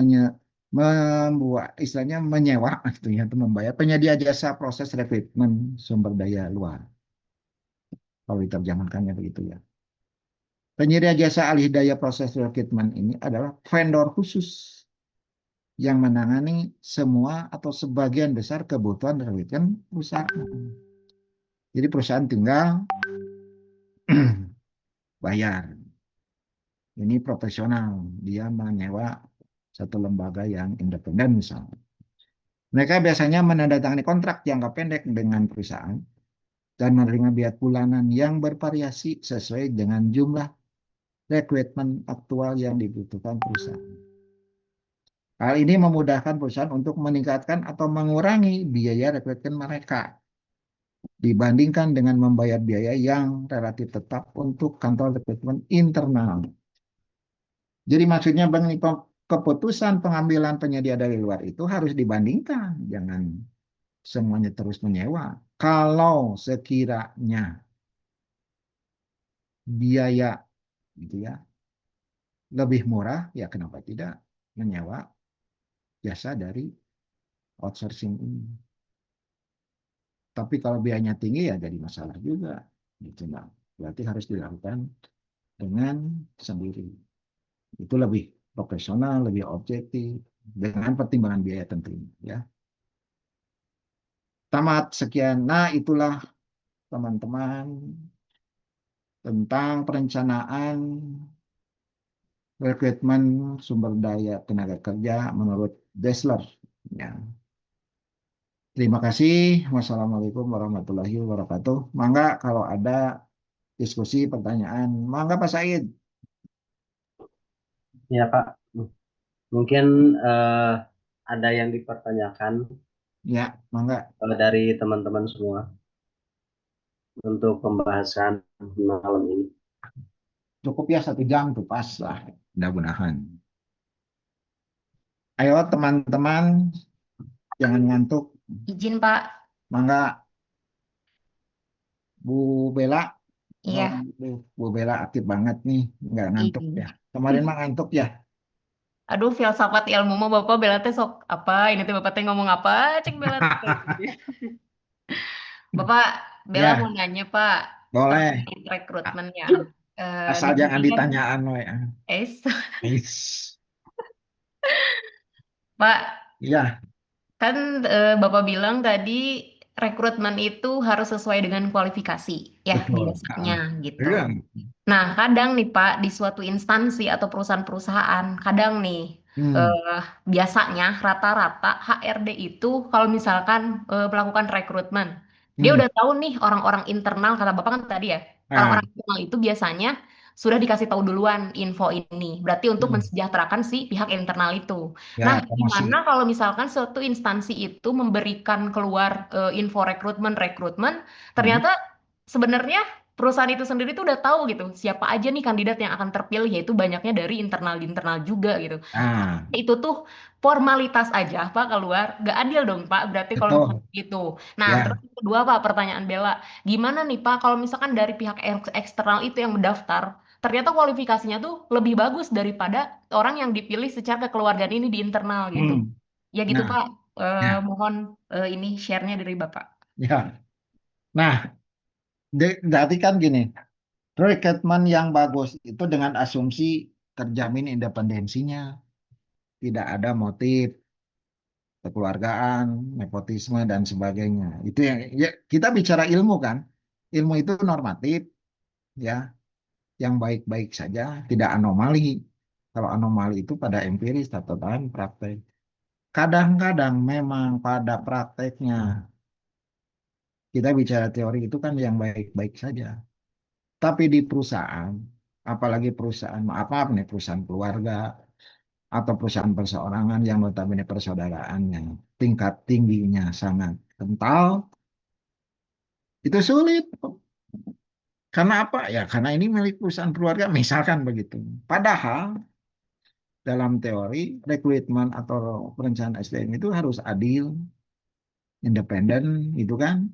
membuat istilahnya menyewa, artinya itu membayar penyedia jasa proses rekrutmen sumber daya luar. Kalau diterjemahkannya begitu ya. Penyedia jasa alih daya proses rekrutmen ini adalah vendor khusus yang menangani semua atau sebagian besar kebutuhan rekrutmen perusahaan. Jadi perusahaan tinggal bayar. Ini profesional, dia menyewa satu lembaga yang independen misalnya. Mereka biasanya menandatangani kontrak jangka pendek dengan perusahaan dan menerima biaya bulanan yang bervariasi sesuai dengan jumlah rekrutmen aktual yang dibutuhkan perusahaan. Hal ini memudahkan perusahaan untuk meningkatkan atau mengurangi biaya rekrutmen mereka dibandingkan dengan membayar biaya yang relatif tetap untuk kantor rekrutmen internal. Jadi maksudnya keputusan pengambilan penyedia dari luar itu harus dibandingkan, jangan semuanya terus menyewa. Kalau sekiranya biaya gitu ya lebih murah, ya kenapa tidak menyewa jasa dari outsourcing ini. Tapi kalau biayanya tinggi ya jadi masalah juga gitu nah. Berarti harus dilakukan dengan sendiri. Itu lebih profesional, lebih objektif dengan pertimbangan biaya tentunya ya. Tamat sekian. Nah, itulah teman-teman tentang perencanaan rekrutmen sumber daya tenaga kerja menurut Dessler. Ya. Terima kasih. Wassalamualaikum warahmatullahi wabarakatuh. Mangga kalau ada diskusi, pertanyaan, mangga Pak Said. Ya Pak, mungkin eh, ada yang dipertanyakan Ya, mangga. dari teman-teman semua untuk pembahasan malam ini. Cukup ya 1 jam tuh pas lah. Mudah-mudahan. Ayo teman-teman, jangan ngantuk. Izin Pak, Mangga Bu Bella. Oh, iya, Bu Bella aktif banget nih, nggak ngantuk ini. ya. Kemarin mah ngantuk ya. Aduh, filsafat ilmu mah Bapak Bela teh sok apa? Ini teh Bapak teh ngomong apa? Cek Bela teh. Bapak Bela mau Ya, nanya Pak boleh. terkait rekrutmennya. Asal Di sini jangan kan, ditanyaan we. es, Is. Pak Iya. kan Bapak bilang tadi rekrutmen itu harus sesuai dengan kualifikasi ya Betul. biasanya gitu. Iya. Nah, kadang nih Pak, di suatu instansi atau perusahaan-perusahaan, kadang nih Hmm. eh, biasanya rata-rata HRD itu kalau misalkan melakukan rekrutmen, dia Hmm. udah tahu nih orang-orang internal, kata Bapak kan tadi ya, Nah. orang-orang internal itu biasanya sudah dikasih tahu duluan info ini. Berarti untuk Hmm. mensejahterakan si pihak internal itu. Nah, Ya, gimana promosi. kalau misalkan suatu instansi itu memberikan keluar info rekrutmen, Hmm. ternyata sebenarnya perusahaan itu sendiri tuh udah tahu gitu siapa aja nih kandidat yang akan terpilih yaitu banyaknya dari internal di internal juga gitu. Ah, Itu tuh formalitas aja Pak keluar, gak adil dong Pak berarti kalau betul. misalnya gitu. Nah terus Ya. yang kedua Pak pertanyaan Bella, gimana nih Pak kalau misalkan dari pihak eksternal itu yang mendaftar ternyata kualifikasinya tuh lebih bagus daripada orang yang dipilih secara kekeluargaan ini di internal gitu. Hmm. Ya gitu Nah, Pak. ya, Mohon ini share-nya dari Bapak. ya. Nah, berarti kan gini, rekrutmen yang bagus itu dengan asumsi terjamin independensinya, tidak ada motif kekeluargaan, nepotisme dan sebagainya. Itu yang ya, kita bicara ilmu kan. Ilmu itu normatif ya, yang baik-baik saja, tidak anomali. Kalau anomali itu pada empiris, catatan praktek. Kadang-kadang memang pada prakteknya Kita bicara teori itu kan yang baik-baik saja. Tapi di perusahaan, apalagi perusahaan, maaf maaf nih, perusahaan keluarga atau perusahaan perseorangan yang notabene persaudaraannya tingkat tingginya sangat kental, itu sulit. Karena apa? Ya karena ini milik perusahaan keluarga, misalkan begitu. Padahal dalam teori rekrutmen atau perencanaan SDM itu harus adil, independen, gitu kan,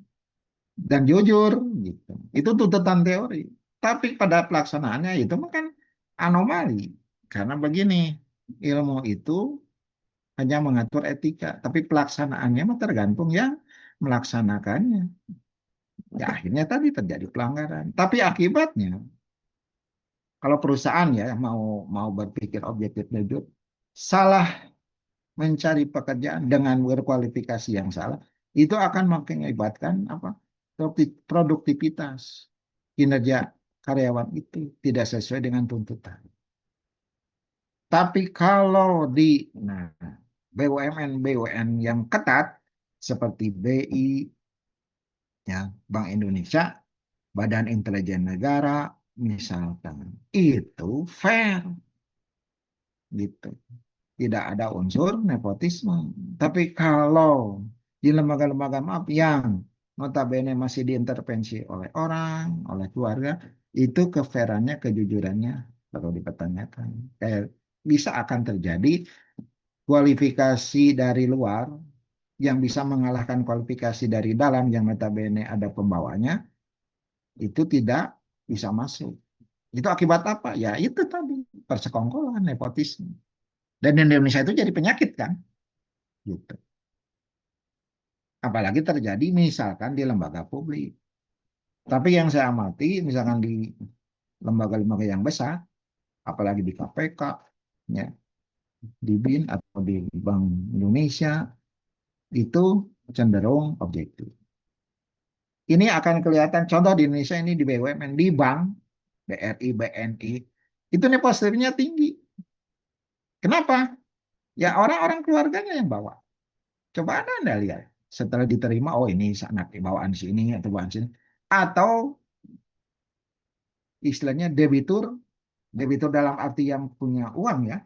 dan jujur, gitu. Itu tuntutan teori. Tapi pada pelaksanaannya itu kan anomali. Karena begini, ilmu itu hanya mengatur etika, tapi pelaksanaannya mah tergantung yang melaksanakannya. Ya akhirnya tadi terjadi pelanggaran. Tapi akibatnya, kalau perusahaan ya mau mau berpikir objektif jujur, salah mencari pekerjaan dengan berkualifikasi yang salah, itu akan mengakibatkan apa? Produktivitas kinerja karyawan itu tidak sesuai dengan tuntutan. Tapi kalau di nah, BUMN yang ketat seperti BI, ya, Bank Indonesia, Badan Intelijen Negara, misalkan, itu fair, gitu. Tidak ada unsur nepotisme. Tapi kalau di lembaga-lembaga maaf yang notabene masih diintervensi oleh orang, oleh keluarga, itu kefairannya, kejujurannya perlu dipertanyakan. Kayak bisa akan terjadi kualifikasi dari luar yang bisa mengalahkan kualifikasi dari dalam yang notabene ada pembawanya, itu tidak bisa masuk. Itu akibat apa? Ya itu tadi, persekongkolan, nepotisme. Dan di Indonesia itu jadi penyakit kan? Gitu. Apalagi terjadi misalkan di lembaga publik. Tapi yang saya amati, misalkan di lembaga-lembaga yang besar, apalagi di KPK, ya, di BIN atau di Bank Indonesia, itu cenderung objektif. Ini akan kelihatan contoh di Indonesia ini di BUMN, di bank, BRI, BNI, itu nepotismenya tinggi. Kenapa? Ya orang-orang keluarganya yang bawa. Coba Anda lihat. Setelah diterima, oh ini anak bawaan sini atau bawaan sini. Atau istilahnya debitur, debitur dalam arti yang punya uang ya,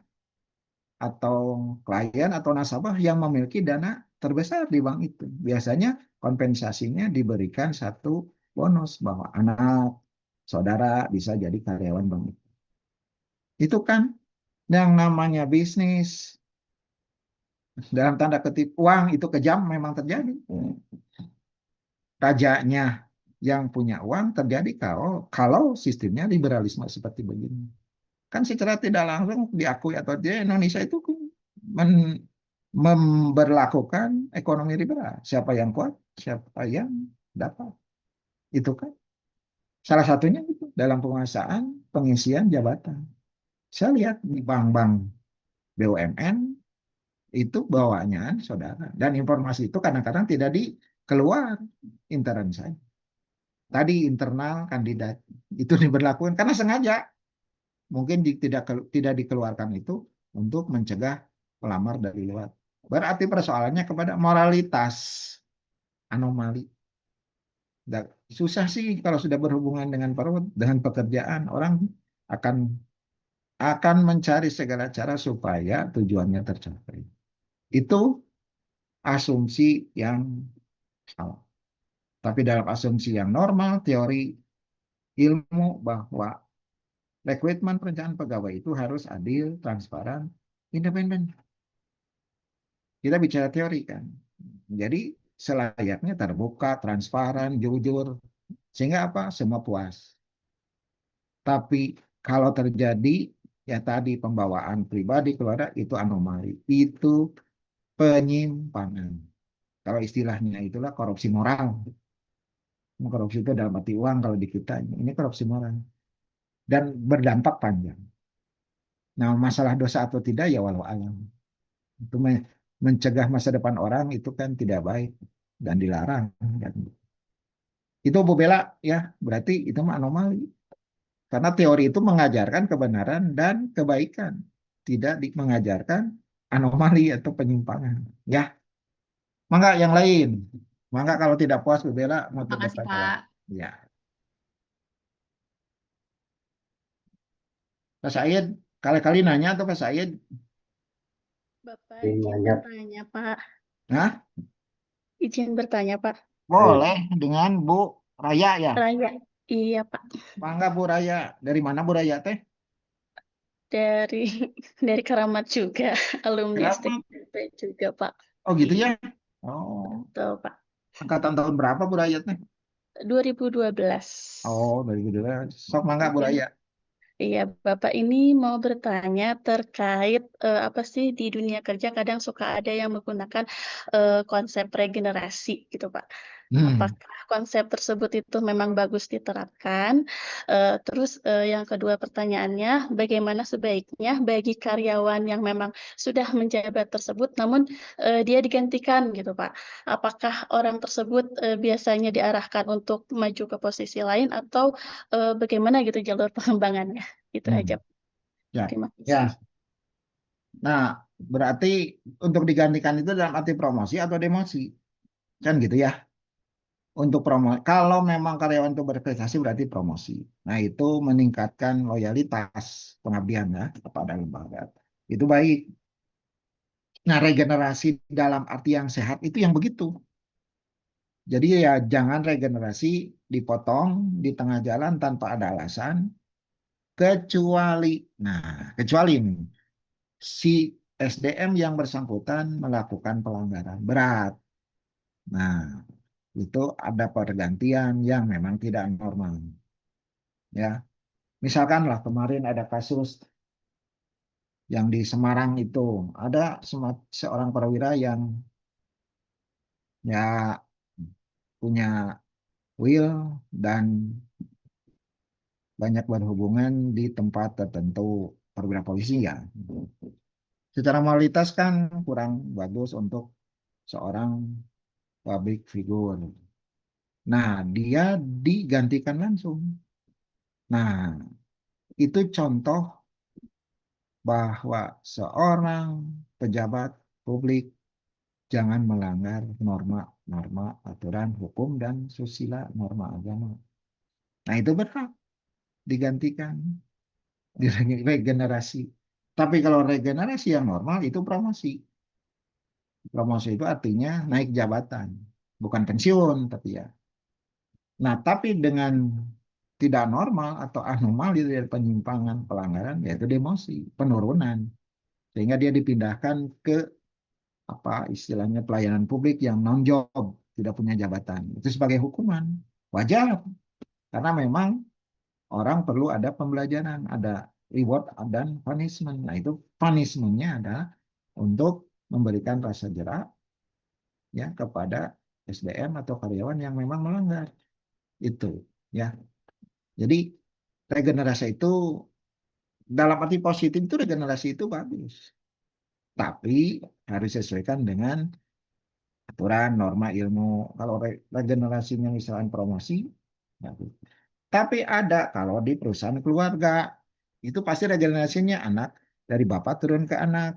atau klien atau nasabah yang memiliki dana terbesar di bank itu. Biasanya kompensasinya diberikan satu bonus bahwa anak, saudara bisa jadi karyawan bank itu. Itu kan yang namanya bisnis, dalam tanda kutip uang itu kejam memang terjadi. Rajanya yang punya uang terjadi kalau sistemnya liberalisme seperti begini. Kan secara tidak langsung diakui atau tidak Indonesia itu men, memberlakukan ekonomi liberal. Siapa yang kuat, siapa yang dapat. Itu kan salah satunya itu dalam penguasaan pengisian jabatan. Saya lihat di bank-bank BUMN itu bawaannya saudara. Dan informasi itu kadang-kadang tidak dikeluar intern saya. Tadi internal kandidat itu diberlakukan karena sengaja mungkin tidak dikeluarkan itu untuk mencegah pelamar dari luar. Berarti persoalannya kepada moralitas anomali. Susah sih kalau sudah berhubungan dengan perut, dengan pekerjaan, orang akan akan mencari segala cara supaya tujuannya tercapai. Itu asumsi yang salah. Tapi dalam asumsi yang normal, teori ilmu bahwa rekrutmen perencanaan pegawai itu harus adil, transparan, independen. Kita bicara teori kan. Jadi selayaknya terbuka, transparan, jujur. Sehingga apa? Semua puas. Tapi kalau terjadi ya tadi pembawaan pribadi keluarga itu anomali. Itu penyimpangan. Kalau istilahnya itulah korupsi moral. Korupsi itu dalam arti uang kalau di kita. Ini korupsi moral. Dan berdampak panjang. Nah masalah dosa atau tidak ya walau alam. Itu mencegah masa depan orang itu kan tidak baik dan dilarang. Itu Bu Bella ya berarti itu anomali. Karena teori itu mengajarkan kebenaran dan kebaikan, tidak mengajarkan anomali atau penyimpangan. Ya, mangga yang lain. Mangga kalau tidak puas Bu Bella mau Makasih bertanya Pak. lagi. Ya, Pak Said, kali-kali nanya tuh Pak Said. Bapak Jadi izin banyak. bertanya, Pak. Nah, Izin bertanya, Pak. Ayo. boleh dengan Bu Raya ya. Raya. Iya, Pak. Mangga Bu Raya. Dari mana Bu Raya teh? Dari dari Keramat juga, alumni Kenapa? STMP juga, Pak. Oh gitu ya. Iya, Oh, betul, Pak. angkatan tahun berapa Bu Raya teh? 2012. Oh, dari gitu ya. Sok mangga Bu Izin. Raya. Iya, Bapak ini mau bertanya terkait apa sih di dunia kerja kadang suka ada yang menggunakan konsep regenerasi gitu, Pak. Hmm. Apakah konsep tersebut itu memang bagus diterapkan? Terus yang kedua pertanyaannya, bagaimana sebaiknya bagi karyawan yang memang sudah menjabat tersebut, namun dia digantikan gitu, Pak. Apakah orang tersebut biasanya diarahkan untuk maju ke posisi lain atau bagaimana gitu jalur pengembangannya? Itu aja. Hmm. Ya. Terima Ya. kasih. Nah, berarti untuk digantikan itu dalam arti promosi atau demosi? Kan gitu ya. Untuk promo, kalau memang karyawan itu berprestasi berarti promosi. Nah, itu meningkatkan loyalitas pengabdian ya kepada lembaga. Itu baik. Nah, regenerasi dalam arti yang sehat itu yang begitu. Jadi ya jangan regenerasi dipotong di tengah jalan tanpa ada alasan, kecuali, nah, kecuali ini, si SDM yang bersangkutan melakukan pelanggaran berat. Nah, itu ada pergantian yang memang tidak normal. Ya, misalkan lah kemarin ada kasus yang di Semarang itu ada seorang perwira yang ya punya will dan banyak berhubungan di tempat tertentu perwira polisi ya. Secara moralitas kan kurang bagus untuk seorang public figure. Nah, dia digantikan langsung. Nah, itu contoh bahwa seorang pejabat publik jangan melanggar norma-norma aturan hukum dan susila norma agama. Nah, itu berhak digantikan, diregenerasi. Tapi kalau regenerasi yang normal itu promosi. Promosi itu artinya naik jabatan, bukan pensiun, tapi ya. Nah, tapi dengan tidak normal atau anomali dari penyimpangan pelanggaran, yaitu demosi, penurunan, sehingga dia dipindahkan ke apa istilahnya pelayanan publik yang non job, tidak punya jabatan. Itu sebagai hukuman, wajar, karena memang orang perlu ada pembelajaran, ada reward dan punishment. Nah, itu punishmentnya adalah untuk memberikan rasa jerak ya kepada SDM atau karyawan yang memang melanggar itu ya. Jadi regenerasi itu dalam arti positif itu regenerasi itu bagus, tapi harus disesuaikan dengan aturan norma ilmu. Kalau regenerasinya misalnya promosi, bagus. Tapi ada kalau di perusahaan keluarga itu pasti regenerasinya anak dari bapak turun ke anak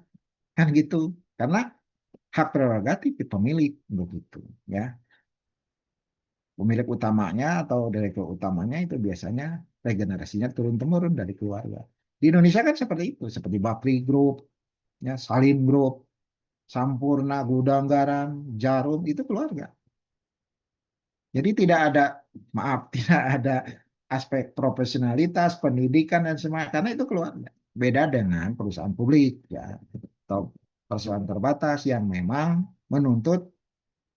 kan gitu, karena hak prerogatif pemilik begitu ya. Pemilik utamanya atau direktur utamanya itu biasanya regenerasinya turun-temurun dari keluarga. Di Indonesia kan seperti itu, seperti Bakri Group, ya, Salim Group, Sampurna, Gudang Garam, Jarum, itu keluarga. Jadi tidak ada, maaf, tidak ada aspek profesionalitas, pendidikan, dan semua, karena itu keluarga. Beda dengan perusahaan publik, ya, atau perusahaan terbatas yang memang menuntut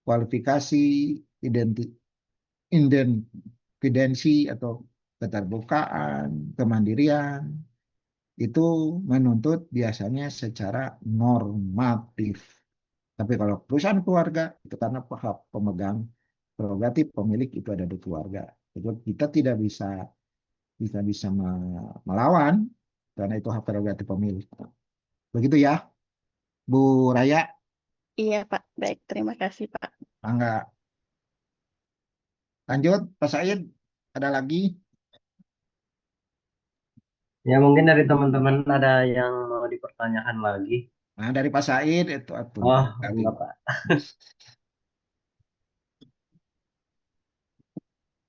kualifikasi, identi- independensi atau keterbukaan, kemandirian, itu menuntut biasanya secara normatif. Tapi kalau perusahaan keluarga itu karena hak pemegang prerogatif pemilik itu ada di keluarga. Itu kita tidak bisa bisa bisa melawan karena itu hak prerogatif pemilik. Begitu ya, Bu Raya. Iya, Pak. Baik, terima kasih, Pak. Enggak lanjut, Pak Said, ada lagi? Ya mungkin dari teman-teman ada yang mau dipertanyakan lagi. Nah, dari Pak Said itu Oh, lagi. enggak Pak.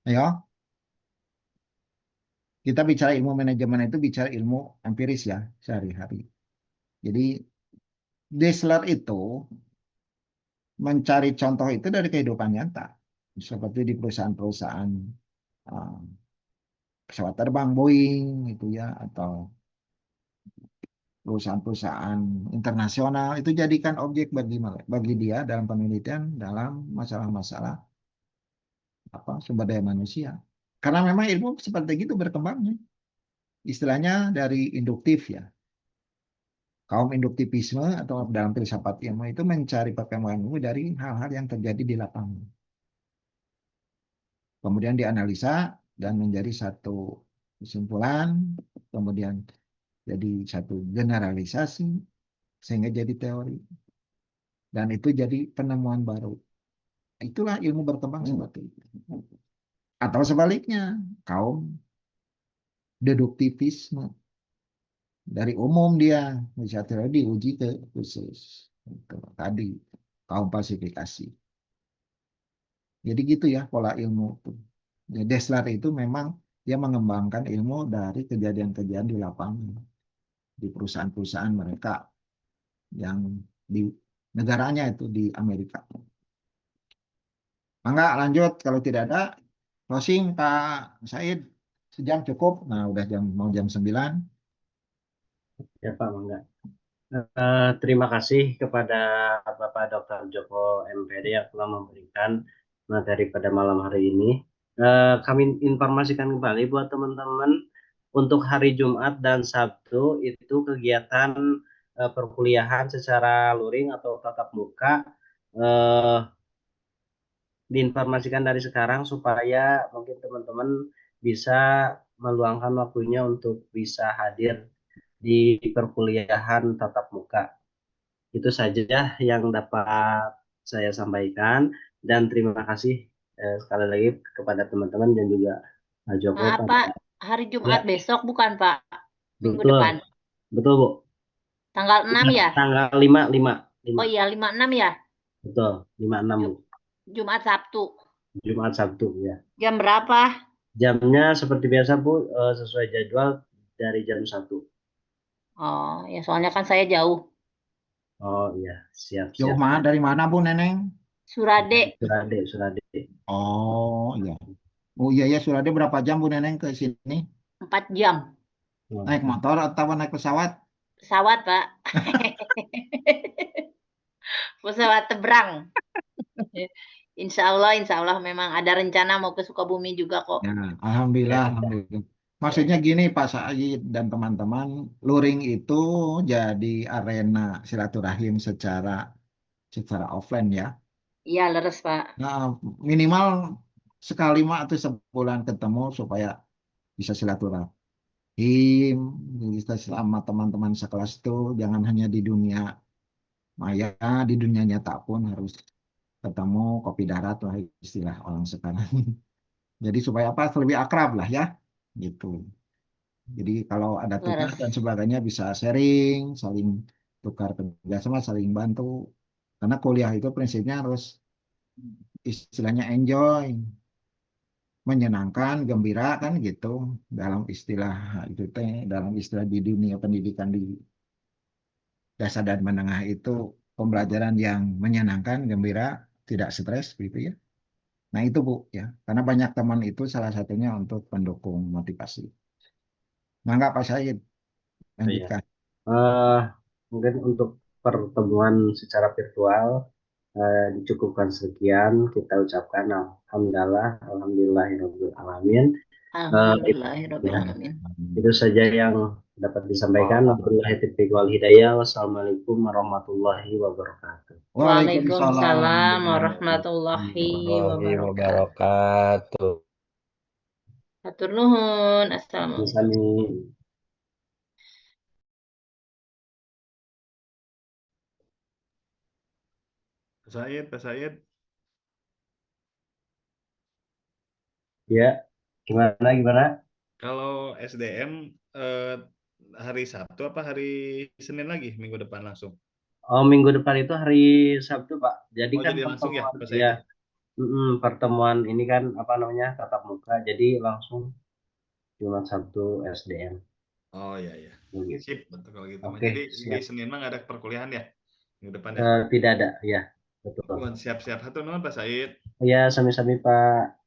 Ayo, kita bicara ilmu manajemen itu bicara ilmu empiris ya, sehari-hari. Jadi, Dassler itu mencari contoh itu dari kehidupan nyata. Seperti di perusahaan-perusahaan uh, pesawat terbang Boeing itu ya, atau perusahaan-perusahaan internasional itu jadikan objek bagi dia dalam penelitian dalam masalah-masalah apa sumber daya manusia. Karena memang ilmu seperti itu berkembangnya. Istilahnya dari induktif ya. Kaum induktivisme atau dalam filsafat ilmu itu mencari perkembangan ilmu dari hal-hal yang terjadi di lapangan. Kemudian dianalisa dan menjadi satu kesimpulan, kemudian jadi satu generalisasi, sehingga jadi teori. Dan itu jadi penemuan baru. Itulah ilmu berkembang seperti itu. Atau sebaliknya, kaum deduktivisme. Dari umum dia, bisa diuji ke khusus. Itu tadi, kaum falsifikasi. Jadi gitu ya pola ilmu itu. Ya, Dassler itu memang dia mengembangkan ilmu dari kejadian-kejadian di lapangan. Di perusahaan-perusahaan mereka yang di negaranya itu di Amerika. Mangga lanjut kalau tidak ada closing Pak Said. Sejam cukup. Nah, udah mau jam 9. Ya Pak, Mangga. Terima kasih kepada Bapak Dr. Joko MPD yang telah memberikan materi pada malam hari ini. Kami informasikan kembali buat teman-teman untuk hari Jumat dan Sabtu itu kegiatan perkuliahan secara luring atau tatap muka diinformasikan dari sekarang supaya mungkin teman-teman bisa meluangkan waktunya untuk bisa hadir di perkuliahan tatap muka. Itu saja yang dapat saya sampaikan dan terima kasih sekali lagi kepada teman-teman dan juga Pak Joko. Maaf Pak, hari Jumat Ya, besok bukan Pak? Minggu betul, depan. betul Bu. Tanggal 6 ya? Tanggal 5. Oh iya, 5-6 ya? Betul, 5/6 Bu. Jumat Sabtu. Jumat Sabtu ya. Jam berapa? Jamnya seperti biasa Bu, sesuai jadwal dari jam 1. Oh, ya soalnya kan saya jauh. Oh iya, siap. Jauh mana? Dari mana Bu Neneng? Surade, Surade. Oh iya. Oh iya ya Surade berapa jam Bu Neneng ke sini? 4 jam. Naik motor atau naik pesawat? Pesawat Pak. Pesawat terbang. Insya Allah memang ada rencana mau ke Sukabumi juga kok. Ya, alhamdulillah, alhamdulillah. Maksudnya gini Pak Said dan teman-teman, luring itu jadi arena silaturahim secara offline ya. Iya, leres Pak. Nah, minimal sekali mah atau sebulan ketemu supaya bisa silaturahim, bisa selama teman-teman sekelas itu jangan hanya di dunia maya, di dunia nyata pun harus ketemu kopi darat lah istilah orang sekarang. Jadi supaya apa? Lebih akrab lah ya, gitu. Jadi kalau ada tugas Leres. dan sebagainya bisa sharing, saling tukar kerjasama, saling bantu. Karena kuliah itu prinsipnya harus istilahnya enjoy, menyenangkan, gembira kan gitu. Dalam istilah itu teh, dalam istilah di dunia pendidikan di dasar dan menengah itu pembelajaran yang menyenangkan, gembira, tidak stres gitu ya. Nah itu Bu ya, karena banyak teman itu salah satunya untuk pendukung motivasi. Mangga Pak Said, Iya. lanjutkan. Mungkin untuk pertemuan secara virtual dicukupkan sekian. Kita ucapkan alhamdulillahirabbil alamin. Alhamdulillahirrahmanirrahim. Itu saja yang dapat disampaikan. Wabillahi taufiq wal hidayah. Wassalamualaikum warahmatullahi wabarakatuh. Waalaikumsalam warahmatullahi wabarakatuh. Hatur nuhun. Assalamualaikum. Sami. Pak Said. Ya, gimana? Kalau SDM hari Sabtu apa hari Senin lagi minggu depan langsung? Oh, minggu depan itu hari Sabtu, Pak. Jadi kan jadi langsung ya, Pak ya, Said? pertemuan ini kan apa namanya tatap muka, jadi langsung Jumat Sabtu SDM. Oh iya. Begitu. Sip, betul kalau gitu. Oke, Jadi di siap. Senin mah nggak ada perkuliahan ya minggu depan ya? Tidak ada, ya betul. Siap-siap. Hatur nuhun Pak Said. Ya, sami-sami Pak.